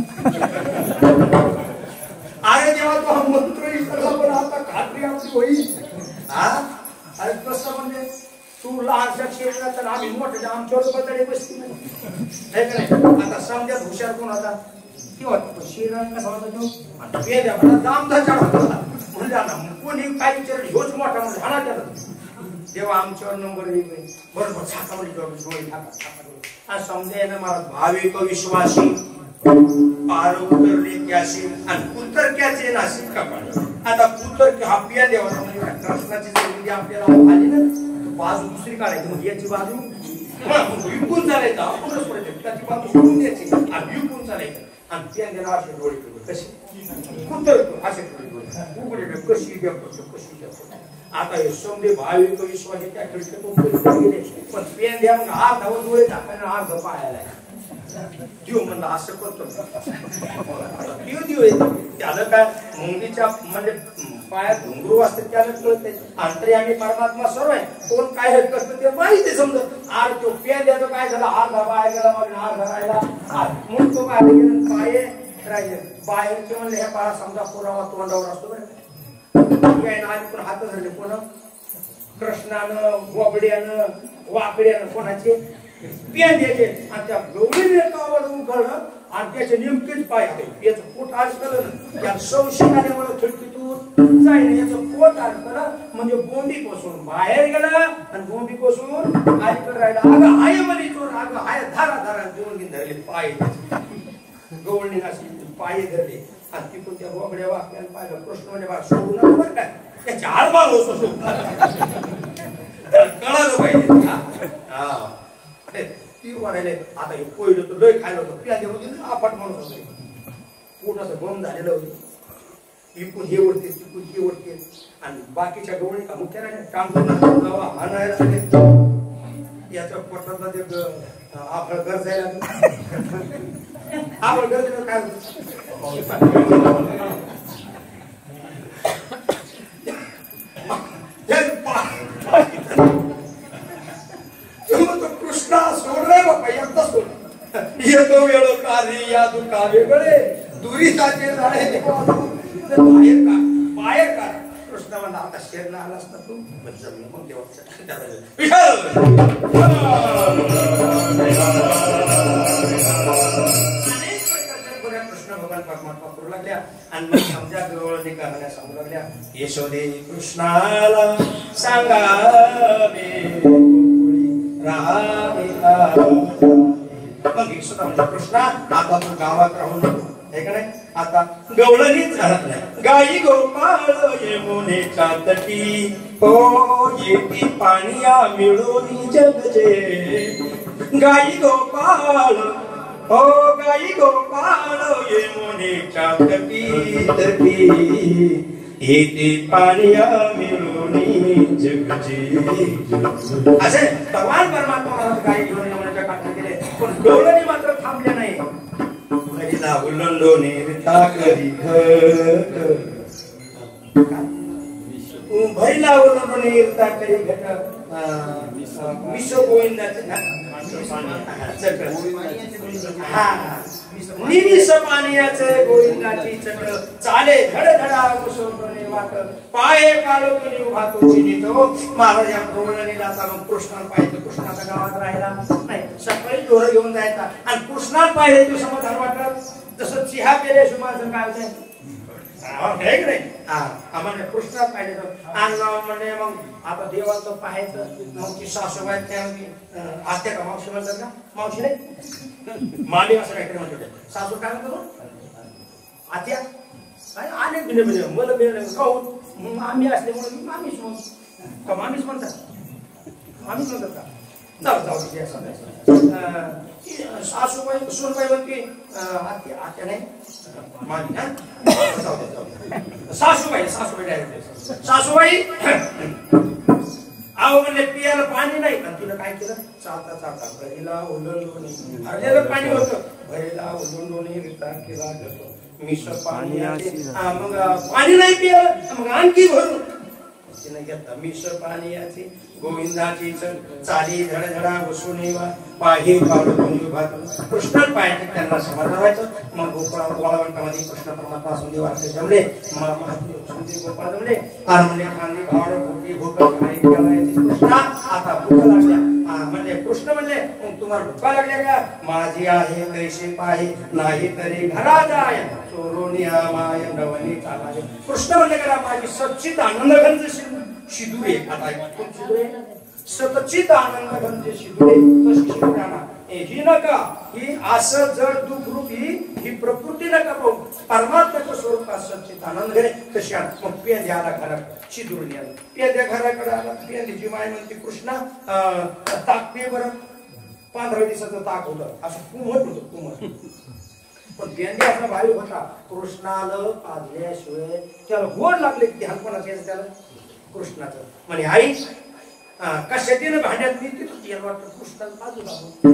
अरे देवा तो मंत्र पण आता खात्री आमची होईल हा अरे कसं म्हणजे तू लहानशा शेतला तर आम्ही मोठे आमच्यावर बदले बसती नाही आता समजा हुशार कोण होता किंवा शिरण कसा होता तो आता वेद आहे म्हणा दामधा चढ होता म्हणजे कोणी काय विचारलं ह्योच मोठा म्हणजे हाणा त्याला देवा आमच्यावर नंबर येईल बरोबर छातावली डोळे टाका आज समजे ना मला भाविक विश्वासी पार उतरले क्याशी आणि उतर क्याचे नाशिक कपाळ आता पुतर हा पिया देवाचा म्हणजे कृष्णाची जर आपल्याला आली ना बाजू दुसरी काढायची म्हणजे याची बाजू विकून चालायचं आपणच पडते त्याची बाजू सोडून द्यायची आणि विकून चालायचं आणि पिया देणार असे डोळे कसे पुतर असे डोळे कशी कशी आता हे समजे भाविक विश्वासी त्या खिडकीतून गेले पण पेन द्या मग हा धावत डोळे टाकायला हा गप्पा आला देव म्हणलं असं करतो देव येतो त्याला काय मुंगीच्या म्हणजे पायात घुंगरू असते त्याला कळत अंतरी आम्ही परमात्मा सर्व आहे कोण काय हे करतो ते माहिती समजत आर तो पेन द्यायचो काय झाला हार धरायला गेला मग हार धरायला मग तो काय पाये राहिले बाहेरचे म्हणले ह्या पाया समजा पुरावा तोंडावर असतो बरं पण हात धरले कोण कृष्णानं वबड्यानं वाकड्यानं कोणाचे पेन द्यायचे आणि त्या गौरीने कावर उघडलं आणि त्याचे नेमकेच पाय आहे याचं पोट अडकलं त्या संशय आल्यामुळे खिडकीतून जाईन याचं पोट अडकलं म्हणजे बोंबी कोसून बाहेर गेला आणि बोंबी कोसून आईकडे राहिला अगं हाय मध्ये चोर अगं हाय धारा धारा देऊन घेऊन धरले पाय गवळणी अशी पाय धरले आणि तिथून त्या बोबड्या वाक्याने पाहिलं कृष्ण म्हणजे बा सोडू नका बरं काय त्याच्या आडमाग होतो कळालं पाहिजे हा ती वाढायला आता हे पहिलं तर लय खायला होतं प्यामध्ये आपट म्हणत होतं पोट असं बंद झालेलं होतं इकून हे वरते तिकून हे वरते आणि बाकीच्या गवळणी का मुख्य राहिले काम करून हाणायला याच्या पोटातला ते आपण गरजायला आपण गरजेला काय कृष्णा सोडलाय बाबा एकदा सोड येतो वेळ कार्य या दुका वेगळे दुरीताचे झाले बाहेर का बाहेर का कृष्णा म्हणला आता शेरला आला असता तू मग कृष्ण भगवान परमात्मा करू लागल्या आणि मग समजा गवळणी करण्या सांगू लागल्या यशोदे कृष्णाला सांगावे मग यशोदा म्हणजे कृष्णा आता तू गावात राहून नको हे का नाही आता गवळणीच राहत नाही गाई गोपाळ यमुनेच्या तटी हो येती पाणिया मिळून जगजे गाई गोपाळ हो गाई गोपाळ यमुनेच्या तटी तटी येती पाणिया मिळून जगजे असे भगवान परमात्मा गाई घेऊन यमुनेच्या काठी गेले पण गवळणी मात्र थांबले नाही हरिला उल्लंडो नेता करी भैला उल्लंडो नेता करी घट विश्व गोविंदाचे निमिष पाण्याचे गोविंदाची चक्र चाले धडधडा कुसुमने वाट पाये काळोखी उभा तो चिनितो महाराज या गवळणीला मग कृष्णाला पाहिजे कृष्णाच्या गावात राहिला नाही सकाळी डोरं घेऊन जायचा आणि कृष्णाला पाहिजे तो समाधान वाटत जसं चिहा केले सुमाचं काय होते नाही आम्हाला कृष्णात पाहिजे म्हणजे मग आता देवाचं पाहायचं मग ती सासूबाई त्या आत्या का मावशी म्हणतात का मावशी नाही मामी असं काहीतरी म्हणतो सासू काय म्हणतो आत्या अनेक भिन्न भिन्न मला भिन्न काहून मामी असल्यामुळे मी मामीच म्हणतो का मामीच म्हणतात मामीच म्हणतात का जाऊ जाऊ सासूबाई सुनबाई म्हणते आत्या आत्या नाही मामी ना सासूबाई सासूबाई डायरेक्ट सासूबाई आहो म्हणले पियाला पाणी नाही आणि तिला काय केलं चालता चालता घरीला ओलंडून अर्ध्याला पाणी होतं घरीला ओलंडून रिता केला जातो मिश्र पाणी मग पाणी नाही पियाला मग आणखी भरून तिने घेतला मिश्र पाण्याची गोविंदाची चाली धडधडा वसुनेवा पाही काढून कृष्णात पाहायचे त्यांना समाधान व्हायचं मग गोपाळ वाळवंटामध्ये कृष्ण परमात्मा सुंदर जमले गोपाळ जमले आरमले खांदी भावड भोटी भोकळ कृष्णा आता भूक लागल्या म्हणजे कृष्ण म्हणले तुम्हाला भूका लागल्या का माझी आहे कैसे पाही नाही तरी घरा जाय चोरोनिया माय नवनी चालाय कृष्ण म्हणले करा माझी सच्चित आनंदगंज शिदुरे आता कोण शिदुरे सतचित आनंद म्हणजे शिदुरे तशी शिवराणा ही नका ही असं जड दुःख रूप ही प्रकृती नका पाहू परमात्म्याचं स्वरूप सच्चित आनंद घे तशी मग पेंद्याला घरा शिदुरून याला पेंद्या घराकडे आला पेंद्याची माय म्हणते कृष्णा ताक पे बरं 15 दिवसाचं ताक होतं असं कुमट होतं कुमट पण पेंद्या असा भाई होता कृष्णाला पाजल्याशिवाय त्याला गोड लागले की ध्यानपणाच यायचं त्याला कृष्णाचं म्हणे आई कशातीनं भांड्यात मी तिथं याला वाटतं कृष्णाला पाजू लागलो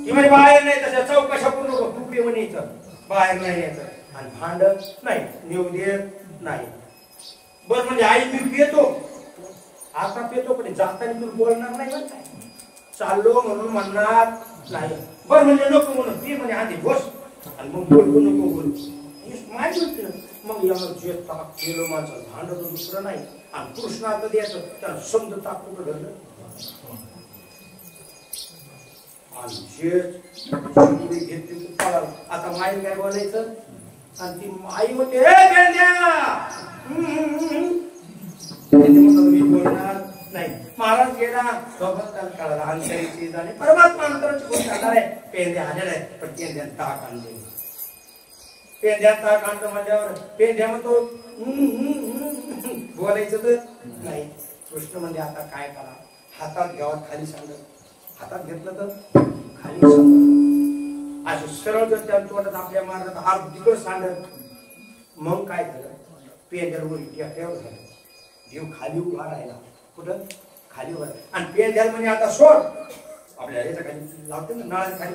की म्हणे बाहेर नाही तशा चौकशा पूर्ण तू पे म्हणायचं बाहेर नाही यायचं आणि भांड नाही नेऊ देत नाही बरं म्हणजे आई मी पितो आता पितो पण जाताना मी बोलणार नाही बरं काय चाललो म्हणून म्हणणार नाही बरं म्हणजे नको म्हणून पी म्हणे आधी बस आणि मग बोलू नको बोलू माहिती मग याला जे ताक केलं माझं भांड दुसरं नाही आणि कृष्णाचं द्यायचं त्याला समज ताक कुठं घडलं आणि जे घेतली पळाल आता माई काय बोलायचं आणि ती आई म्हणते मी बोलणार नाही महाराज गेला त्याला कळाला अंतरीची आणि परमात्मा अंतराची गोष्ट करणार आहे पेंद्या आलेला आहे पण पेंद्या ताक आणले पेंद्या ताक आणतो माझ्यावर पेंद्या म्हणतो बोलायचं तर नाही कृष्ण म्हणजे आता काय करा हातात घ्यावं खाली सांगत हातात घेतलं तर खाली सांगत असं सरळ जर त्या तोंडात आपल्या मारत हात तिकड सांगत मग काय झालं पेंद्यावर टेकड्यावर झालं जीव खाली उभा राहिला कुठं खाली उभा आणि पेंद्याला म्हणजे आता सोड आपल्या याच्या खाली लावते ना नळाच्या खाली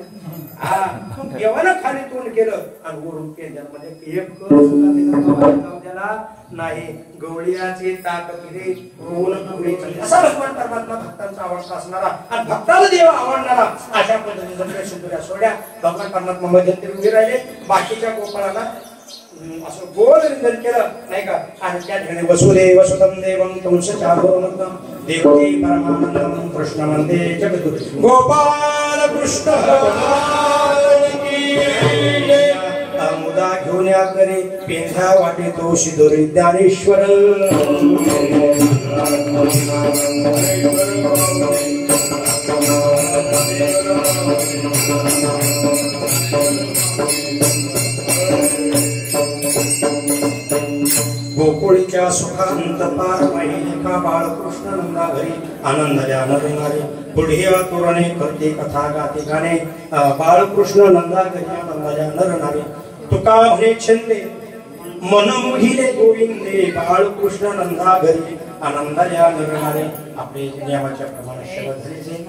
हा देवानं खाली तोंड केलं आणि वरून पेंद्यामध्ये एक सुद्धा त्याला नाही गवळीयाची ताक पिले असा भगवान परमात्मा भक्तांचा आवडता असणारा आणि भक्ताला देव आवडणारा अशा पद्धतीने शिदुऱ्या सोड्या भगवान परमात्मा मध्ये ते उभे राहिले बाकीच्या गोपाळाला असं गोल रिंगण केलं नाही का आणि त्या ठिकाणी वसुदेव वसुदं देवं तुमचं चारोमतं देवकी परमानंदं कृष्ण वंदे जगद्गुरु गोपाल कृष्ण मुदा घेऊन या करे पेंढा वाटे तो शिदुरी ज्ञानेश्वर गोकुळीच्या सुखांत पार महिलिका बाळकृष्ण नंदा घरी आनंदाल्या नरनारी पुढे तोरणे करते कथा गाते गाणे बाळकृष्ण नंदा घरी आनंदाल्या नरनारी तुका म्हणे छंदे मन मोहिले गोविंदे बाळकृष्ण नंदा घरी आनंदाल्या नरनारी आपले नियमाच्या प्रमाणे सेवा झालेचे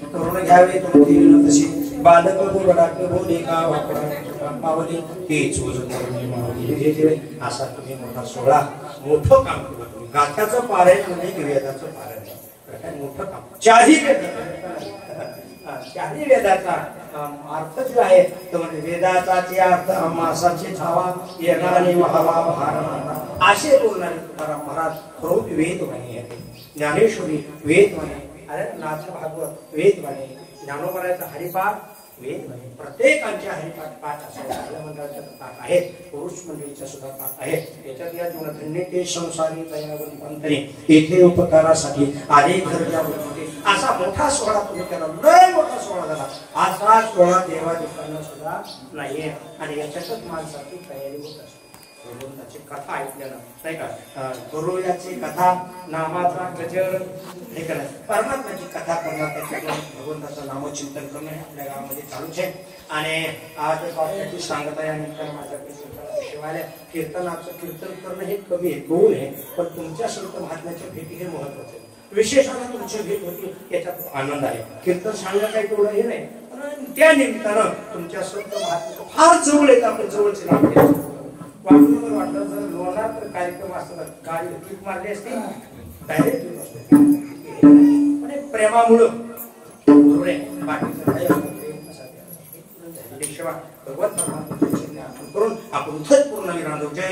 करून घ्यावे तशी बालक बोलडाक बोले का वापरा पावले ते चोज असा तुम्ही मोठा सोहळा मोठं काम केलं तुम्ही गाथ्याचं पारायण म्हणजे वेदाचं पारायण काय मोठं काम चारही वेदाचा अर्थ जो आहे तो म्हणजे वेदाचा अर्थ मासाची छावा येणारी व्हावा भार असे बोलणारे तुकाराम महाराज खरोच वेद म्हणे ज्ञानेश्वरी वेद म्हणे अरे नाथ भागवत वेद म्हणे ज्ञानोबरायचा हरिपाठ वेद म्हणे प्रत्येकांच्या हरिपाठ पाठ असावे महिला मंडळाच्या पाठ आहेत पुरुष मंडळीच्या सुद्धा पाठ आहेत याच्यात या जीवनधन्य ते संसारी तयावंतरी येथे उपकारासाठी आले घरच्या होते असा मोठा सोहळा तुम्ही केला लय मोठा सोहळा झाला असा सोहळा देवादिकांना सुद्धा नाहीये आणि याच्यातच माणसाची तयारी होत असते भगवंताची कथा ऐकल्यानं नाही का गुरुयाची कथा नामाचा गजर हे करा परमात्म्याची कथा करणं भगवंताचं नामचिंतन करणं हे आपल्या गावामध्ये चालूच आहे आणि आज पावसाची सांगत आहे आणि माझ्या शिवाय कीर्तनाचं कीर्तन करणं हे कमी आहे गौण आहे पण तुमच्या संत महात्म्याच्या भेटी हे महत्वाचं आहे विशेषाने तुमची भेट होती याच्यात आनंद आहे कीर्तन सांगणं काही तेवढं हे नाही पण त्या निमित्तानं तुमच्या संत महात्म्याचं फार जवळ येतं आपल्या जवळचे नाम वाटलं जर लोणार तर कार्यक्रम असतात गाडी क्लिक मारली असते डायरेक्ट पण प्रेमामुळं भगवत करून आपण पूर्ण विराम देऊ जय